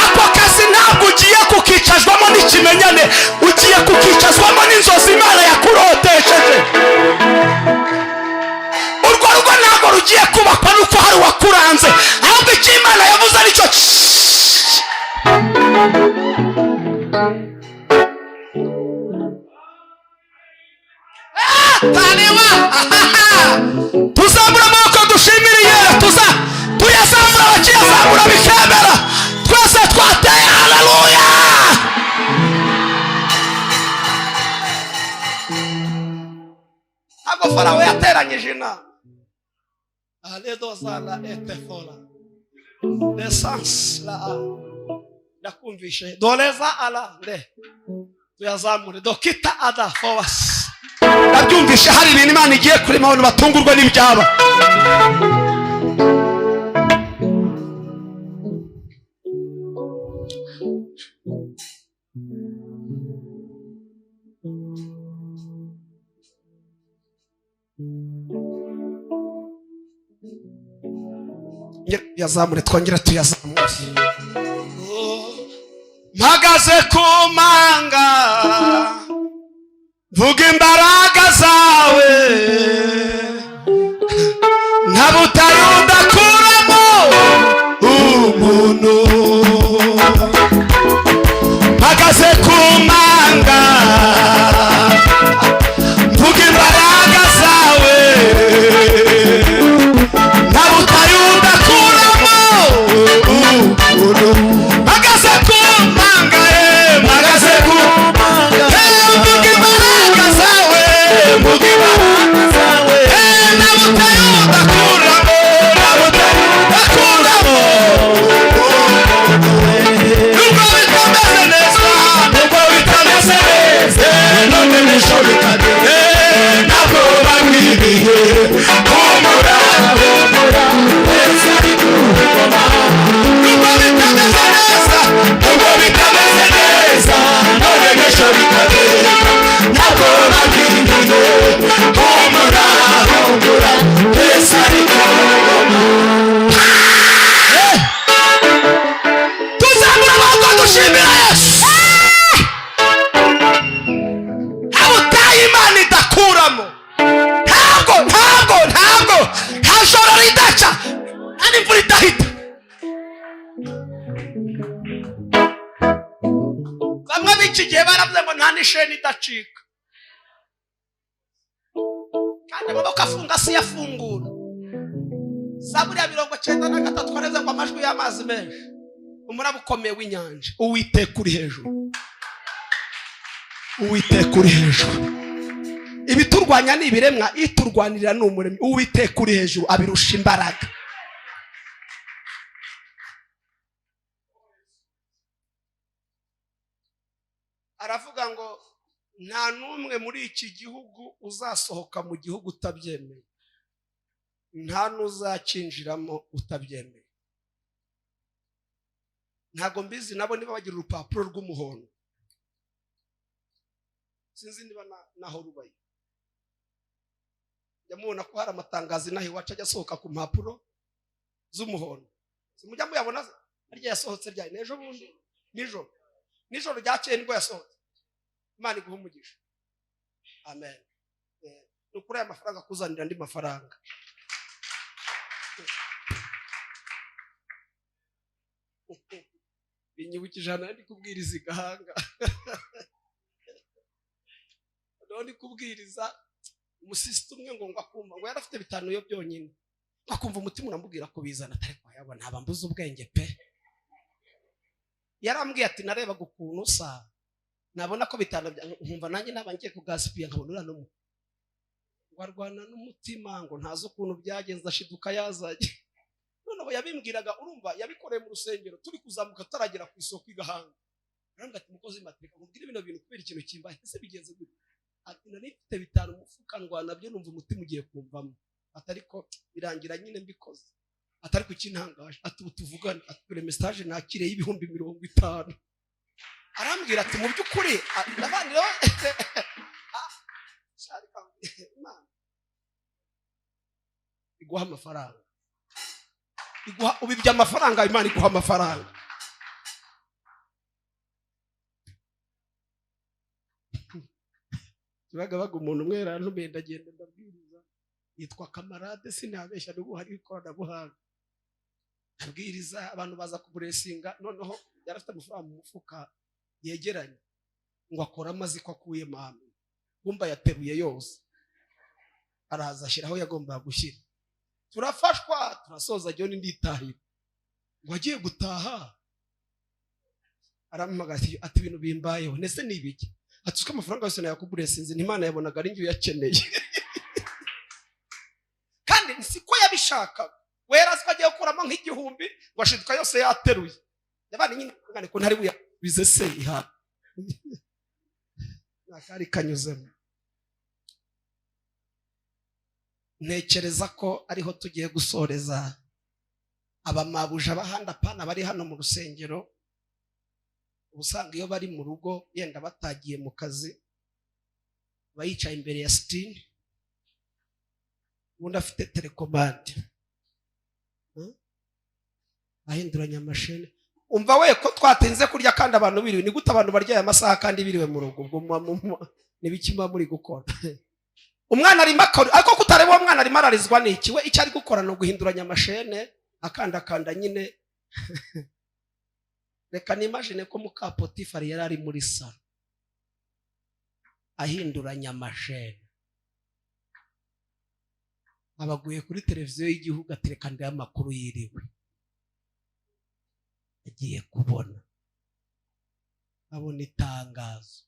ako kazi ntabwo ugiye kukicazwamo n'ikimenyane ugiye kukicazwamo n'inzozi Imana yakurotesheje urwo rugo ntabwo rugiye kubakwa nuko hari uwakuranze ahubwo icyo Imana yavuze aricyo tuzamura amaboko dushimiriye tuyazamura bakiyazamura bikemera twese twateye haleluya ntabwo Farawo yateranyije inama aledozala etefora l'essence la ndakumvishe doleza ala nde tuyazamure dokita ada fowasi ndabyumvishe hari ibintu Imana igiye kurema abantu batungurwa n'ibyaba yazamure twongera tuyazamure mpagaze ku manga vuga imbaraga zawe nta butayu udakuramo umuntu mpagaze ku manga vuga imbaraga zawe nta butayu udakuramo umuntu mpagaze ku manga mpagaze ku n'isheni idacika kandi amaboko afunga si yafungura Zaburi ya 93 twareze ngo amajwi y'amazi menshi umuraba ukomeye w'inyanja Uwiteka uri hejuru Uwiteka uri hejuru ibiturwanya ni ibiremwa iturwanirira ni umuremyi Uwiteka uri hejuru abirusha imbaraga aravuga ngo nta numwe muri iki gihugu uzasohoka mu gihugu utabyemeye nta nuzacinjiramo utabyemeye ntago mbizi nabo niba bagira urupapuro rw'umuhondo sinzi niba naho rubaye yamubona ko hari amatangazo naho iwacu ajya asohoka ku mpapuro z'umuhondo simujya muyabona arya yasohotse rya nejo bundi nijoro ryakeye nibwo yasohotse Imana iguha umugisha amen nukuri aya mafaranga kuzanira andi mafaranga binyibukije hano ndi kubwiriza igahanga none kubwiriza umusisita umwe ngo akumva ngo yarafite 5 yo byonyine akumva umutima uramubwira ko bizana atari ko yabona abambuza ubwenge pe yarambwiye ati nareba gukuntu usa nabona ko 5 nkumva nanjye nabangiye kugasipiya nkabona no warwana n'umutima ngo ntazo ukuntu byagenze ashiduka yazaje noneho yabimbwiraga urumva yabikoreye mu rusengero turi kuzamuka taragera ku isoko igahanga arambwira ati mukozi matrika mubwire bino bintu kubera ikintu kimbaye ese bigenze gute ati narifite 5 umufuka ndwana nabyo numva umutima ugiye kumvamo atari ko birangira nyine mbikoze atari ku kintangaje ati utuvugana ati message nakire y'ibihumbi 50 arambwira ati mu byukuri nabandi rero iguha amafaranga ubibya amafaranga Imana iguha amafaranga baga umuntu umwe rantumenda agenda ndabwiriza yitwa kamarade sinabeshya n'ubu hari ikoranabuhanga abwiriza abantu baza kuburesinga noneho yarafite amafaranga mu mufuka yegeranye ngo akora amazi ko akuye mame bumba yateruye yose araza ashyiraho yagomba gushyira turafashwa turasoza John nditahira ngo agiye gutaha arampamagara ati ibintu bimbayeho nese nibiki atuska amafaranga yose nayakuburesinze n'Imana yabonaga ari ngiyo yakeneye kandi siko yabishaka wera twagiye gukuramo nk'igihumbi ngo ashiduka yose yateruye yabana nyine ngane ko ntari buyabize se iha nakari kanyuzemo ntekereza ko ariho tugiye gusoreza abamabuja bahanda pana bari hano mu rusengero ubusanga iyo bari mu rugo yenda batagiye mu kazi bayicaye imbere ya screen ubundi afite telecommande ahinduranya mashine umva we ko twatinze kurya kandi abantu biriwe ni gute abantu barya amasaha kandi biriwe mu rugo ubwo nibikima muri gukora umwana ari makuru ariko kutareba uwo mwana ari mararizwa n'iki we icyo ari gukora no guhinduranya mashine akanda nyine reka nimagine ko muka Potifari yari ari muri salo ahinduranya mashine abaguye kuri televiziyo y'igihugu atereka ndi amakuru yiriwe agiye kubona abona itangazo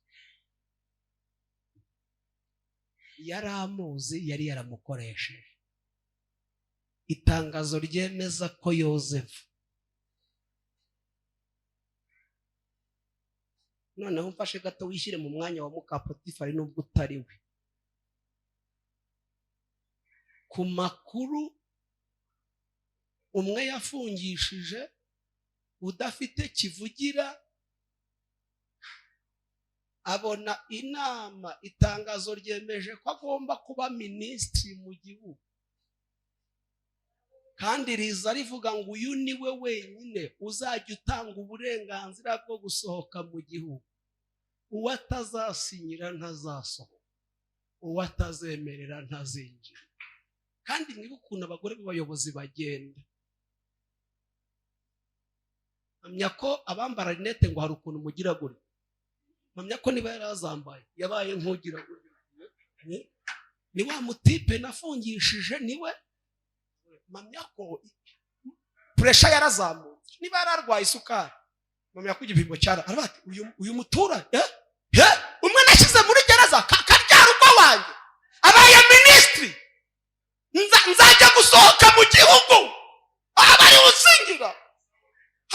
yaramuzi yari yaramukoresheje itangazo ryemeza ko Yozefu noneho mfashe gato wishyire mu mwanya wa muka Potifari nubwo utari we ku makuru umwe yafungishije udafite kivugira abona inama itangazo ryemeje ko agomba kuba minisitiri mu gihugu kandi riza rivuga ngo uyu ni we wenyine uzajya utanga uburenganzira bwo gusohoka mu gihugu uwo atazasinyira ntazasohoka uwo atazemerera ntazinjira kandi niba ukuntu abagore b'abayobozi bagenda mpamya ko abambara rinete ngo hari ukuntu mugira gutya mpamya ko niba yarazambaye yabaye nk'ugira gutya ni wa mutipe nafungishije niwe mpamya ko pressure yarazamutse niba yararwaye isukari mpamya ko igipimo cyara arabati uyu mutura umwe nashyize muri gereza karyara uko wanjye abaye ministry nzajya gusohoka mu gihugu abari usingira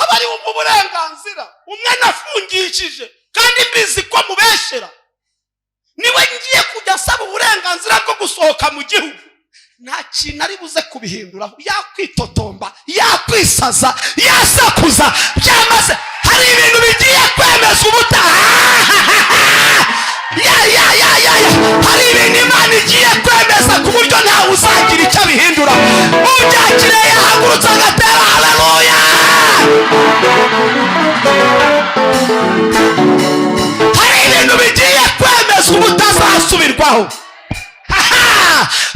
abari mu burenganzira umwe nafungishije kandi mbizi ko mubeshera niwe ngiye kujya asaba uburenganzira bwo gusohoka mu gihugu nta kintu ari buze kubihinduraho yakwitotomba yakwisaza yasakuza byamaze hari ibintu bigiye kwemeza ubutaha hari ibintu Imana igiye kwemeza ku buryo ntawe uzagira icyo abihindura ubyakire yahagurutse agatera haleluya hari ibintu bigiye kwemeza ubutazasubirwaho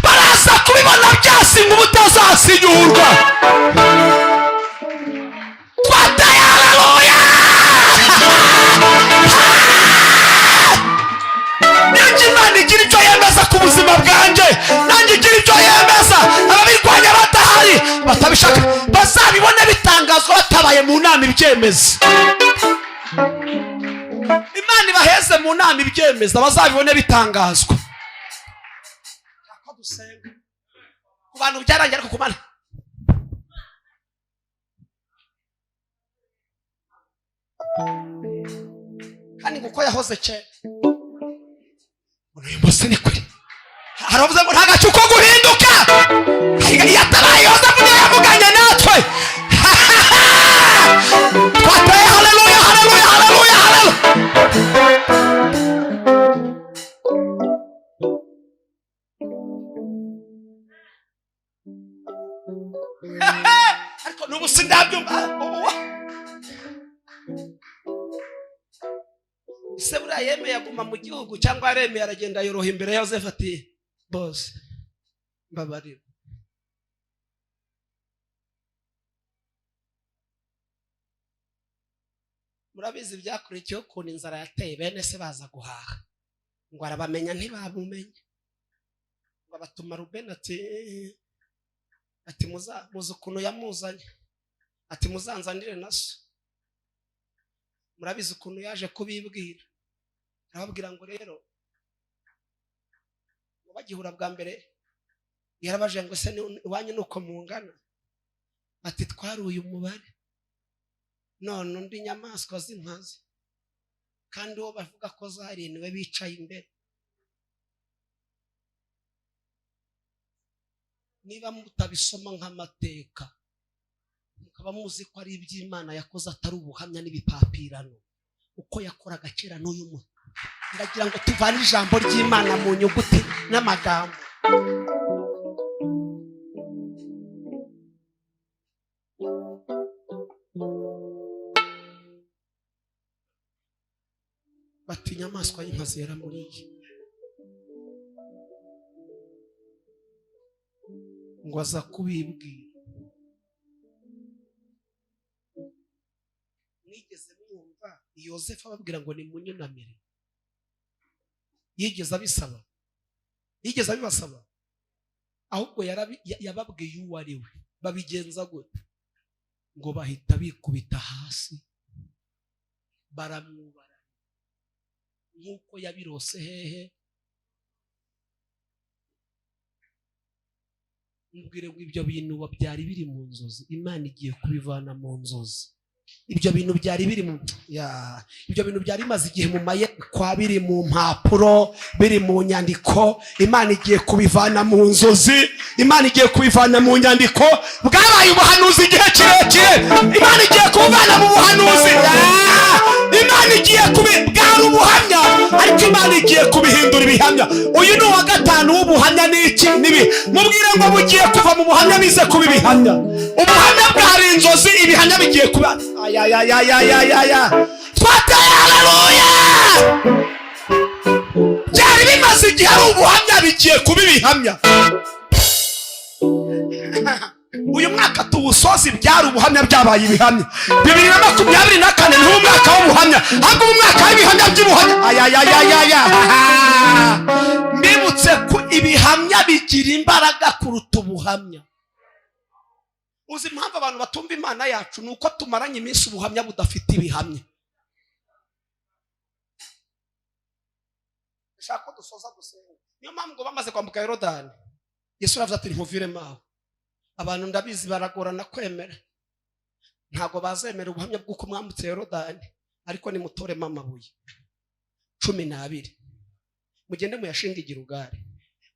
baraza kubibona byasinga ubutazasinyurwa twateye bizatangazwa batabaye mu nama ibyemeza. Imana ibaheze mu nama ibyemeza bazabibone bitangazwa. Dusenga ku bantu byarangiye ariko kumana kandi nguko yahoze kera uyu munsi ni kuri haravuze ngo ntagacu ko guhinduka yatabaye Yosefu niyo yavuganye natwe. Twateye haleluya haleluya haleluya haleluya. Ariko n'ubu sindabyumva. Ese buriya yemeye aguma mu gihugu cyangwa yaremeye aragenda yoroha imbere ya Yosefu ati bose mbabarira. Murabizi byakurikiyeho ukuntu inzara yateye bene se baza guhaha ngo arabamenya ntibamumenye ngo abatuma Rubeni ati muzi ukuntu yamuzanye ati muzanzanire na so. Murabizi ukuntu yaje kubibwira arababwira ngo rero bagihura bwa mbere yarabaje ngo se iwanyu nuko mungana ati twaruye umubare none undi nyamaswa z'inkazi kandi uwo bavuga ko zarindwe bicaye imbere. Niba mutabisoma nk'amateka mukaba muzi ko ari iby'Imana yakoze atari ubuhamya n'ibipapirano uko yakoraga kera n'uyu munsi, ndagira ngo tuvane ijambo ry'Imana mu nyuguti n'amagambo. Bati inyamaswa y'inkazi yaramuriye ngo aza kubibwira. Mwigeze mwumva Yosefu ababwira ngo nimunyunamire? Yigeze abisaba? Yigeze abibasaba? Ahubwo yababwiye uwo ari we. Babigenza gute? Ngo bahita bikubita hasi baramwubara nk'uko yabirose hehe. Mbwire ngo ibyo bintu byari biri mu nzozi Imana igiye kubivana mu nzozi. Ibyo bintu byari biri ibyo bintu byari bimaze igihe mu mayekwa, biri mu mpapuro, biri mu nyandiko. Imana igiye kubivana mu nzozi, Imana igiye kubivana mu nyandiko. Bwabaye ubuhanuzi igihe kirekire, Imana igiye kubivana mu buhanuzi. Imana igiye kubibwira ubuhamya, ariko Imana igiye kubihindura ibihamya. Uyu ni uwa gatanu w'ubuhamya. N'iki nibi mubwire ngo bugiye kuva mu buhamya bize kuba ibihamya. Ubuhamya bwari inzozi, ibihamya bigiye kuba twateye haleluya. Byari bimaze igihe ari ubuhamya bigiye kuba ibihamya. Uyu mwaka tuwusozi byari ubuhamya byabaye ibihamya. 2024 ni umwaka w'ubuhamya, ahubwo umwaka w'ibihamya by'ubuhamya. Mbibutse ko ibihamya bigira imbaraga kuruta ubuhamya. Uzi impamvu abantu batumva Imana yacu ni uko tumaranye iminsi ubuhamya budafite ibihamya. Shaka ko dusoza gusenga. Niyo mpamvu ngo bamaze kwambuka Yorodani Yesu yavuze ati ntuviremo aho. Abantu ndabizi baragorana kwemera, ntago bazemera ubuhamya bw'uko mwambutse Yorodani, ariko nimutoremo amabuye 12 mugende muyashinga igirugari.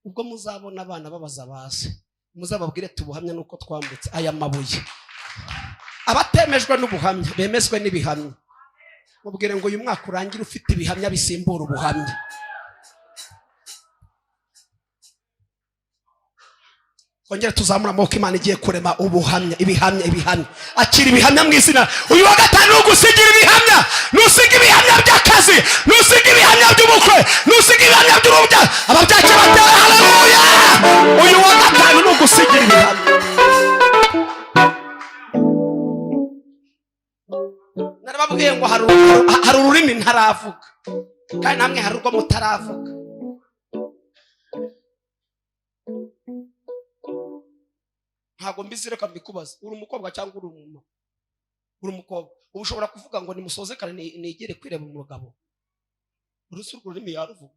Ubwo muzabona abana babaza base muzababwire tubuhamya nuko twambutse aya mabuye. Abatemejwe n'ubuhamya bemezwe n'ibihamya. Mubwire ngo uyu mwaka urangira ufite ibihamya bisimbura ubuhamya. Kongera tuzamura amaboko, Imana igiye kurema ubuhamya, ibihamya. Akira ibihamya mu izina. Uyu wa gatanu ugusigira ibihamya. Nusiga ibihamya by'akazi, nusiga ibihamya by'ubukwe, nusiga ibihamya by'urubyaro. Ababyacu batera haleluya. Uyu wa gatanu ugusigira ibihamya. Narababwiye ngo hari ururimi ntaravuga, kandi namwe hari urwo mutaravuga. Ntago mbizi, reka mbikubaza, uri umukobwa cyangwa uri umumama? uri umukobwa ubu ushobora kuvuga ngo nimusoze kare nigere kwireba umugabo urusi ururimi yaruvuga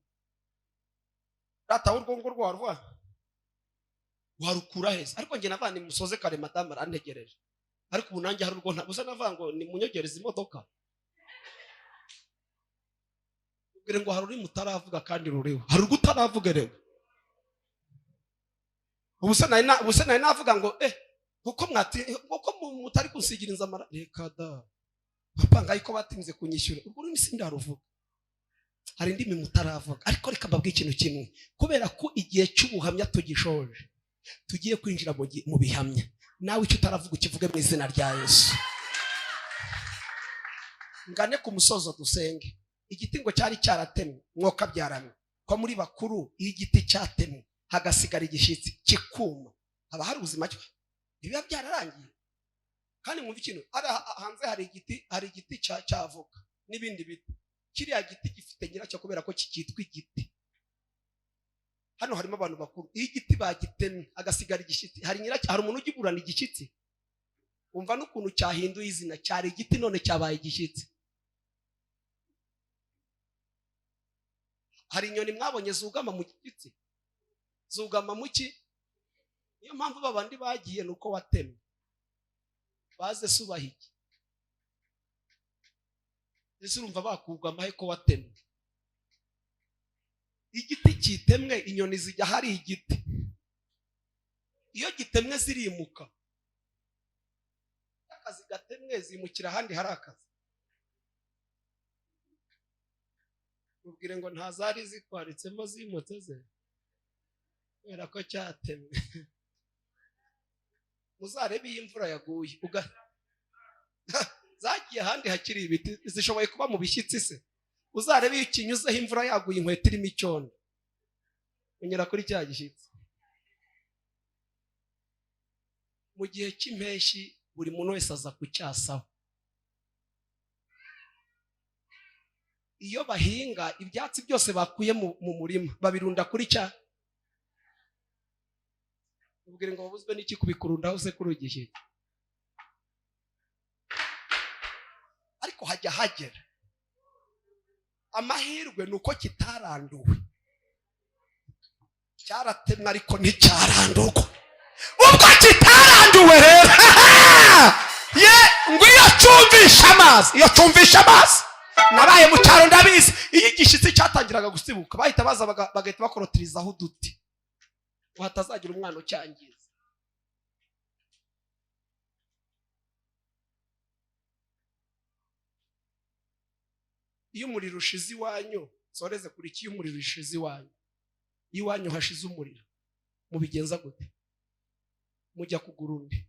rata urwongo rwarwa warukura heza ariko nge navanye musoze kare madame arantegereje ariko ubu nanjye hari urwo ntabuza navango ni munyogereza imodoka ubwire ngo hari uri mutaravuga kandi ruriho hari urwo utaravuga rero ubuse nari navuga ngo kuko mutari kunsigira inzamara reka da papa ngayiko batinze kunyishyura urwo rurimi sindaruvuga hari indimi mutaravuga ariko reka mbabwire ikintu kimwe kubera ko igihe cy'ubuhamya tugishoje tugiye kwinjira mu bihamya nawe icyo utaravuga ukivuge mu izina rya Yesu ngane ku musozo dusenge igiti ngo cyari cyaratemwe mwoka byaramwe ko muri bakuru iyo igiti cyatemwe hagasigara igishitsi kikuma haba hari ubuzima cyo biba byararangiye kandi mwumva ikintu hanze hari igiti cyavoka n'ibindi biti kiriya giti gifite nyiracyo kubera ko kikitwa igiti hano harimo abantu bakuru iyo igiti bagitemye agasigara igishitsi hari umuntu ugiburana igishitsi umva n'ukuntu cyahinduye izina cyari igiti none cyabaye igishitsi hari inyoni mwabonye zugama mu giti zugama mu ki niyo mpamvu babandi bagiye nuko watemye baze subahiki ese urumva bakugama he ko watemye igiti kitemwe inyoni zijya hari igiti iyo gitemwe zirimuka akazi gatemwe zimukira ahandi hari akazi ubwire ngo ntazari zitwaritsemo zimutse ze kubera ko cyatemwe muzarebe iyi imvura yaguye zagiye ahandi hakiri ibiti zishoboye kuba mu bishyitsi se uzarebe iyo ikinyuzeho imvura yaguye inkweto irimo icyondo unyura kuri cya gishyitsi mu gihe cy'impeshyi buri muntu wese aza kucyasaho iyo bahinga ibyatsi byose bakuye mu murima babirunda kuri cya ubwire ngo babuzwe n'iki kubikurundaho se kuri igishyitsi ariko hajya hagera amahirwe nuko kitaranduwe cyaratemwe ariko nticyarandurwa ubwo kitaranduwe rero ngo iyo cyumvisha amazi nabaye mu cyaro ndabizi iyo igishyitsi cyatangiraga gusibuka bahita baza bagahita bakorotirizaho uduti ngo hatazagira umwana ucyangiza iyo umuriro ushize iwanyu soreze kuri iki iyo umuriro ushize iwanyu iyo iwanyu hashize umuriro mubigenza gute mujya kugura undi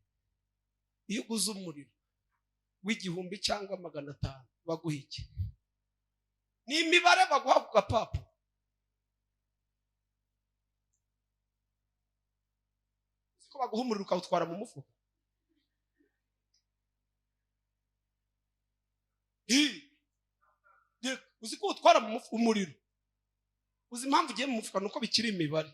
iyo uguze umuriro w'igihumbi cyangwa 500 baguha iki ni imibare baguha ku gapapu ko baguha umuriro ukawutwara mu mufuka uzi ko utwara mu mufuka umuriro uzi impamvu ugiye mu mufuka nuko bikiri imibare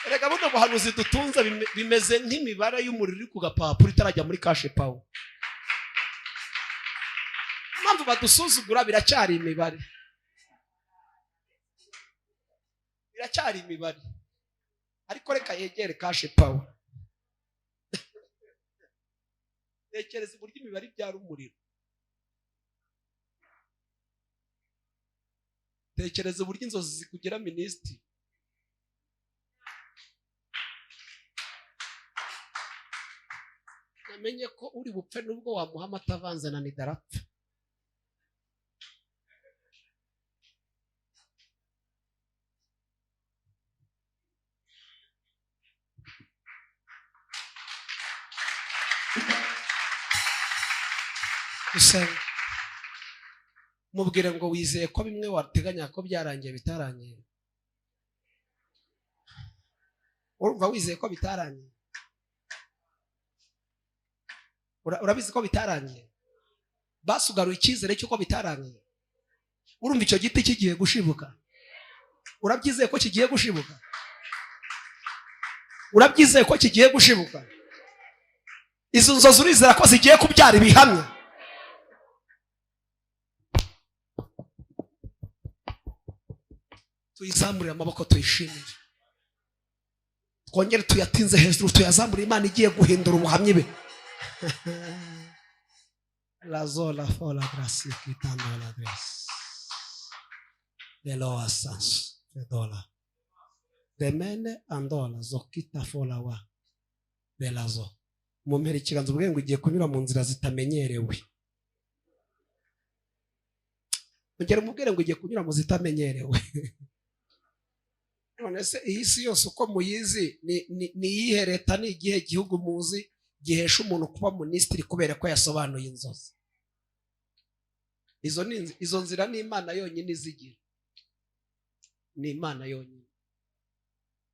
erega buno buhanuzi dutunze bimeze nk'imibare y'umuriro uri ku gapapuro itarajya muri kashe pawo impamvu badusuzugura biracyari imibare ariko reka yegere kashe pawo tekereza uburyo imibare ibyara umuriro tekereza uburyo inzozi zikugira minisitiri namenye ko uri bupfe nubwo wamuha amata avanze na nidarapfa gusenga mubwire ngo wizeye ko bimwe wateganya ko byarangiye bitarangiye urumva wizeye ko bitarangiye urabizi ko bitarangiye basugaruye icyizere cy'uko bitarangiye urumva icyo giti kigiye gushibuka urabyizeye ko kigiye gushibuka urabyizeye ko kigiye gushibuka? Izo nzozi urizera ko zigiye kubyara ibihamya? Tuyizamurire amaboko tuyishimire, twongere tuyatinze hejuru, tuyazamurire. Imana igiye guhindura ubuhamya be. La zola fola gracia kitando la grace de lo asans de dola de mene andola zokita fola wa de la zo. Mumpera ikiganza ubwe ngo igiye kunyura mu nzira zitamenyerewe. Ongera umubwire ngo igiye kunyura mu zitamenyerewe. None se iyi si yose uko muyizi ni iyihe leta, ni igihe gihugu muzi gihesha umuntu kuba minisitiri kubera ko yasobanuye inzozi? Izo nzira ni Imana yonyine izigira, ni Imana yonyine.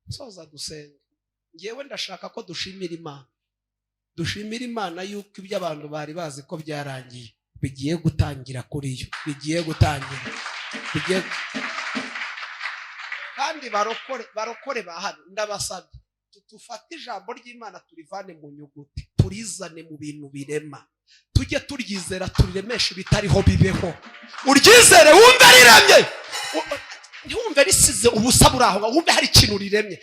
Soza dusenga. Ngewe ndashaka ko dushimira Imana, dushimira Imana yuko ibyo abantu bari bazi ko byarangiye bigiye gutangira kuri yo, bigiye gutangira, kandi barokore bahano. Ndabasabye tufate ijambo ry'Imana turivane mu nyuguti, turizane mu bintu birema, tujye turyizera, turiremeshe ibitariho bibeho. Uryizere wumve riramye, ntiwumve risize ubusa buri aho, wumve hari ikintu riremye.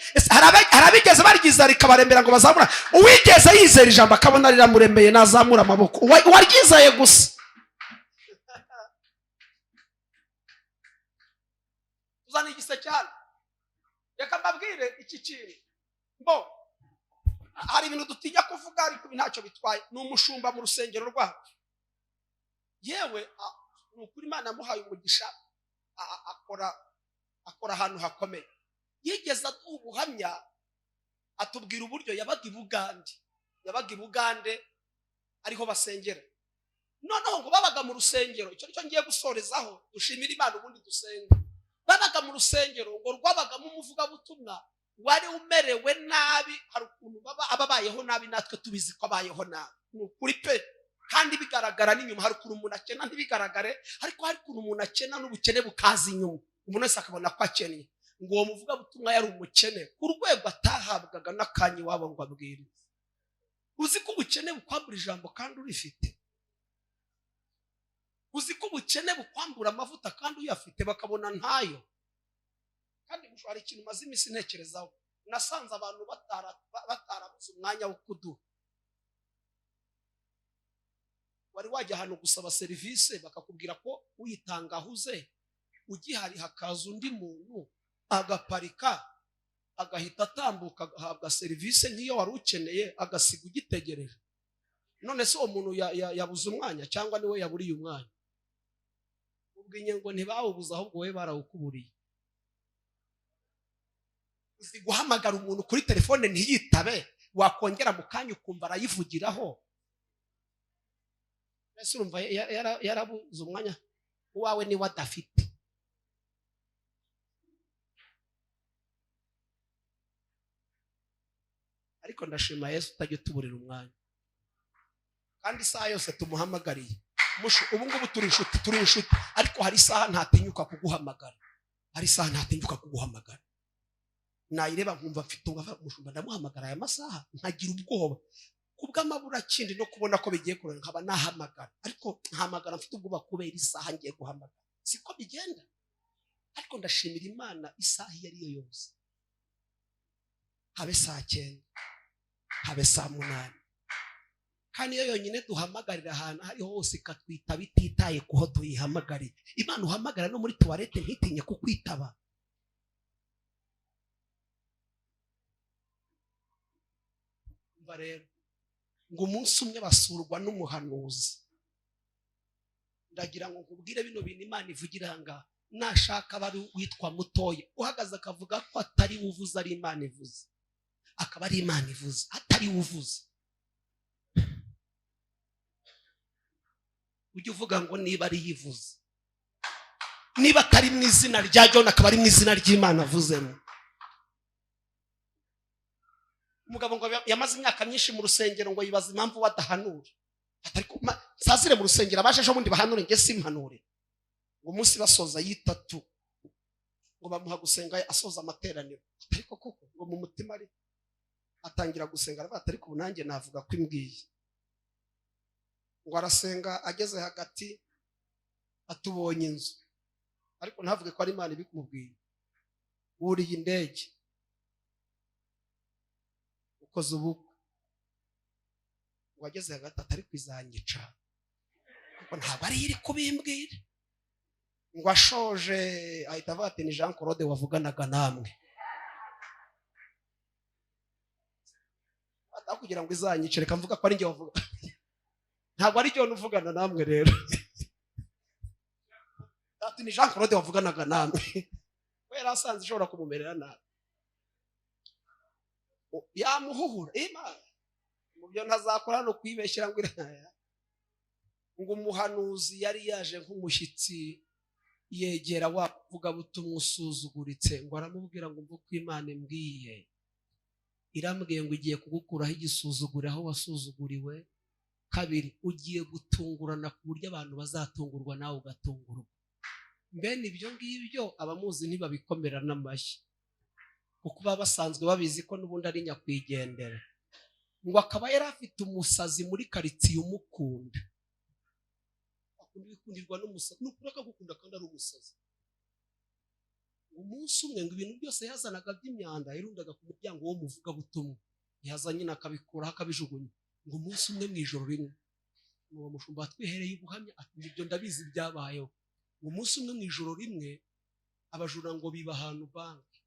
Harabigeze baryizera rikabarembera ngo bazamura. Uwigeze yizera ijambo akabona riramuremeye nazamura amaboko. Waryizeye gusa. Uzana igise cyane. Reka mbabwire iki kintu. Hari ibintu dutinya kuvuga ariko ntacyo bitwaye. Ni umushumba mu rusengero rwacu. Yewe ni ukuri Imana yamuhaye umugisha, akora ahantu hakomeye. Yigeze aduha ubuhamya, atubwira uburyo yabaga i Bugande ariho basengera. Noneho ngo babaga mu rusengero, icyo nicyo ngiye gusorezaho, dushimira Imana ubundi dusenga. Babaga mu rusengero ngo rwabagamo umuvugabutumwa wari umerewe nabi. Hari ukuntu ababayeho nabi natwe tubizi ko abayeho nabi, ni ukuri pe, kandi bigaragara n'inyuma. Hari ukuntu umuntu akena ntibigaragare, ariko hari ukuntu umuntu akena n'ubukene bukaza inyuma, umuntu wese akabona ko akennye. Ngo uwo muvugabutumwa yari umukene ku rwego atahabwaga n'akanya iwabo ngo abwirize. Uzi ko ubukene bukwambura ijambo kandi urifite? Uzi ko ubukene bukwambura amavuta kandi uyafite bakabona ntayo? Kandi mushobora ikintu maze iminsi ntekerezaho, nasanze abantu batarabuze umwanya wo kuduha. Wari wajya ahantu gusaba serivisi bakakubwira ko uyitanga ahuze, ugihari hakaza undi muntu agaparika agahita atambuka agahabwa serivisi nk'iyo wari ukeneye, agasiga ugitegereje. None se uwo muntu yabuze umwanya cyangwa niwe yaburiye umwanya? Ubwinye ngo ntibawubuze, ahubwo we barawukuburiye. Uzi guhamagara umuntu kuri telefone ntiyitabe, wakongera mu kanya ukumva arayivugiraho. Ese urumva yarabuze umwanya? Uwawe niwe adafite. Ariko ndashima Yesu utajya utuburira umwanya, kandi isaha yose tumuhamagariye. Ubu ngubu turi inshuti, ariko hari isaha ntatinyuka kuguhamagara, nayireba nkumva mfite umushumba ndamuhamagara aya masaha nkagira ubwoba kubw'amabura kindi no kubona ko bigiye kuranga, nkaba nahamagara, ariko nkahamagara mfite ubwoba kubera isaha ngiye guhamagara. Siko bigenda, ariko ndashimira Imana isaha iyo ari yo yose, habe saa 9, habe saa 8, kandi iyo yonyine duhamagarira ahantu hariho hose ikatwita bititaye kuho tuyihamagariye. Imana uhamagara no muri toilette ntitinye kukwitaba. Rero ngo umunsi umwe basurwa n'umuhanuzi. Ndagira ngo nkubwire bino bintu Imana ivugira ngaha. Nashaka bari witwa mutoya uhagaze akavuga ko atari uvuze, ari Imana ivuze, akaba ari Imana ivuze atari uvuze. Ujye uvuga ngo niba ari yivuze, niba atari mu izina rya John akaba ari mu izina ry'Imana avuzemo. Umugabo ngo yamaze imyaka myinshi mu rusengero, ngo yibaza impamvu badahanura. Ariko sazire mu rusengero abaje ejo bundi bahanure, nge simpanure. Ngo umunsi basoza yitatu ngo bamuha gusenga asoza amateraniro, ariko koko ngo mu mutima ari atangira gusenga aravuga ati ariko nanjye navuga ko imbwiye. Ngo arasenga ageze hagati atubonye inzu, ariko ntavuge ko ari Imana ibikumubwiye. Wuriye indege, ukoze ubukwe, ngo ageze hagati atari kwizanyica kuko ntabwo ari iri kubimbwira. Ngo ashoje ahita avuga ati ni Jean Claude wavuganaga namwe. Kugira ngo izanyice reka mvuga ko ari njye wavuga. Ntabwo ari John uvugana namwe rero. Ati ni Jean Claude wavuganaga namwe. Wera asanze ishobora kumumerera nabi. Yamuhuhura Imana. Mu byo ntazakora no kwibeshyira ngo iraya. Ngo umuhanuzi yari yaje nk'umushyitsi yegera wavuga butumwa usuzuguritse, ngo aramubwira ngo mvuko Imana imbwiye. Irambwiye ngo igiye kugukuraho igisuzugura aho wasuzuguriwe. Kabiri, ugiye gutungurana ku buryo abantu bazatungurwa nawe ugatungurwa. Mbene ibyo ngibyo abamuzi ntibabikomera n'amashyi, kuko baba basanzwe babizi ko n'ubundi ari nyakwigendera. Ngo akaba yari afite umusazi muri karitsiye umukunda. Akunda bikundirwa n'umusazi, n'ukuri akagukunda kandi ari umusazi. Umunsi umwe ngo ibintu byose yazanaga by'imyanda irundaga ku muryango wo muvuga butumwa, yazanye nakabikuraho akabijugunya. Ngo umunsi umwe mu ijoro rimwe uwo mushumba twihereye ubuhamya ati ibyo ndabizi byabayeho. Ngo umunsi umwe mu ijoro rimwe abajura ngo biba ahantu banki,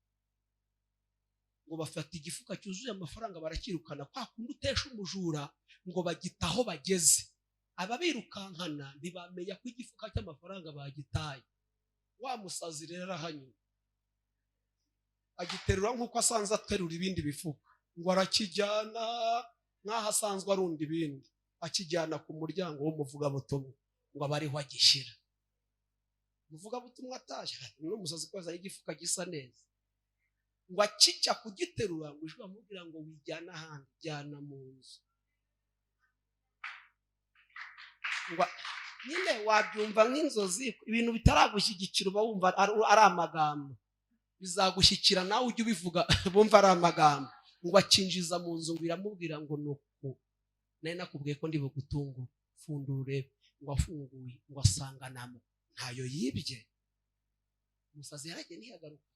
ngo bafata igifuka cyuzuye amafaranga barakirukana. Kwa kundi utesha umujura ngo bagitaho bageze, ababirukankana ntibamenya ko igifuka cy'amafaranga bagitaye. Wa musazi rero arahanyura agiterura nk'uko asanze atwerura ibindi bifuka, ngo arakijyana nk'aho asanzwe arunda ibindi, akijyana ku muryango w'umuvugabutumwa ngo aba ariho agishyira. Umuvugabutumwa atashye n'umusazi ko yazanye igifuka gisa neza, ngo akijya kugiterura ngo ijwi amubwira ngo wijyana ahandi, jyana mu nzu. Ngo nyine wabyumva nk'inzozi, ibintu bitaragushyigikira uba wumva ari amagambo, bizagushyikira nawe ujye ubivuga bumva ari amagambo. Ngo akinjiza mu nzu ngo iramubwira ngo nuko nari nakubwiye ko ndi bugutungura, fundura urebe. Ngo afunguye ngo asanganamo ntayo yibye. Umusazi yaragiye ntiyagaruka.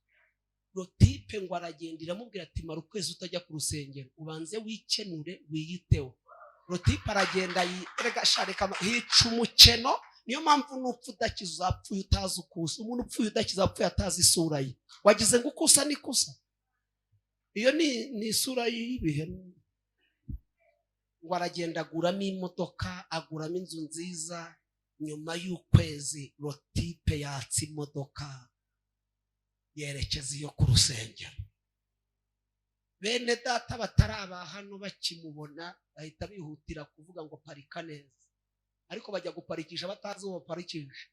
Rotipe ngo aragenda iramubwira ati mara ukwezi utajya ku rusengero, ubanze wikenure wiyiteho. Rotipe aragenda yirega shareka hica umukeno. Niyo mpamvu n'upfu udakiza uzapfuye utazi ukusa. Umuntu upfuye udakiza apfuye atazi isura ye. Wagize ngo ukusa nikusa. Iyo ni isura y'ibihe. Ngo aragenda aguramo imodoka, aguramo inzu nziza. Nyuma y'ukwezi Rotipe yatsa imodoka yerekeza iyo ku rusengero. Bene data bataraba hano bakimubona bahita bihutira kuvuga ngo parika neza, ariko bajya guparikisha batazi uwo parikisha.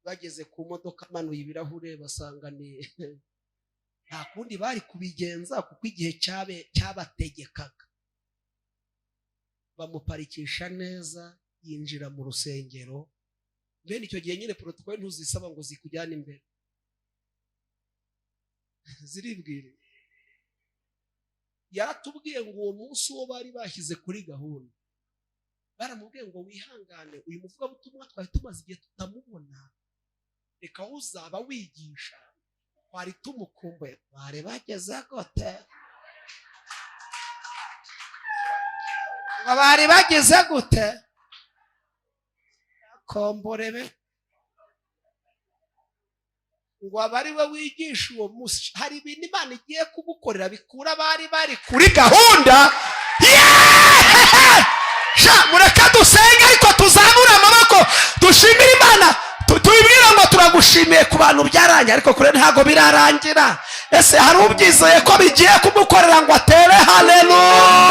Bageze ku modoka manuye ibirahure basanga ni nta kundi bari kubigenza kuko igihe cyabategekaga. Bamuparikisha neza yinjira mu rusengero. Bene icyo gihe nyine protokole ntuzisaba ngo zikujyane imbere, ziribwire. Yaratubwiye ngo uwo munsi wo bari bashyize kuri gahunda, baramubwiye ngo wihangane, uyu muvugabutumwa twari tumaze igihe tutamubona, reka uzaba wigisha, twari tumukumbuye. Bari bageze gute? Bari bageze gute? Komborebe ngo abari we wigisha uwo munsi hari ibintu Imana igiye kugukorera bikura bari kuri gahunda. Mureka dusenge ariko tuzamura amaboko dushimira Imana, tuyibwira ngo turagushimiye ku bantu byaranye, ariko kure ntago birarangira. Ese hari ubyizeye ko bigiye kumukorera ngo atere haleluya?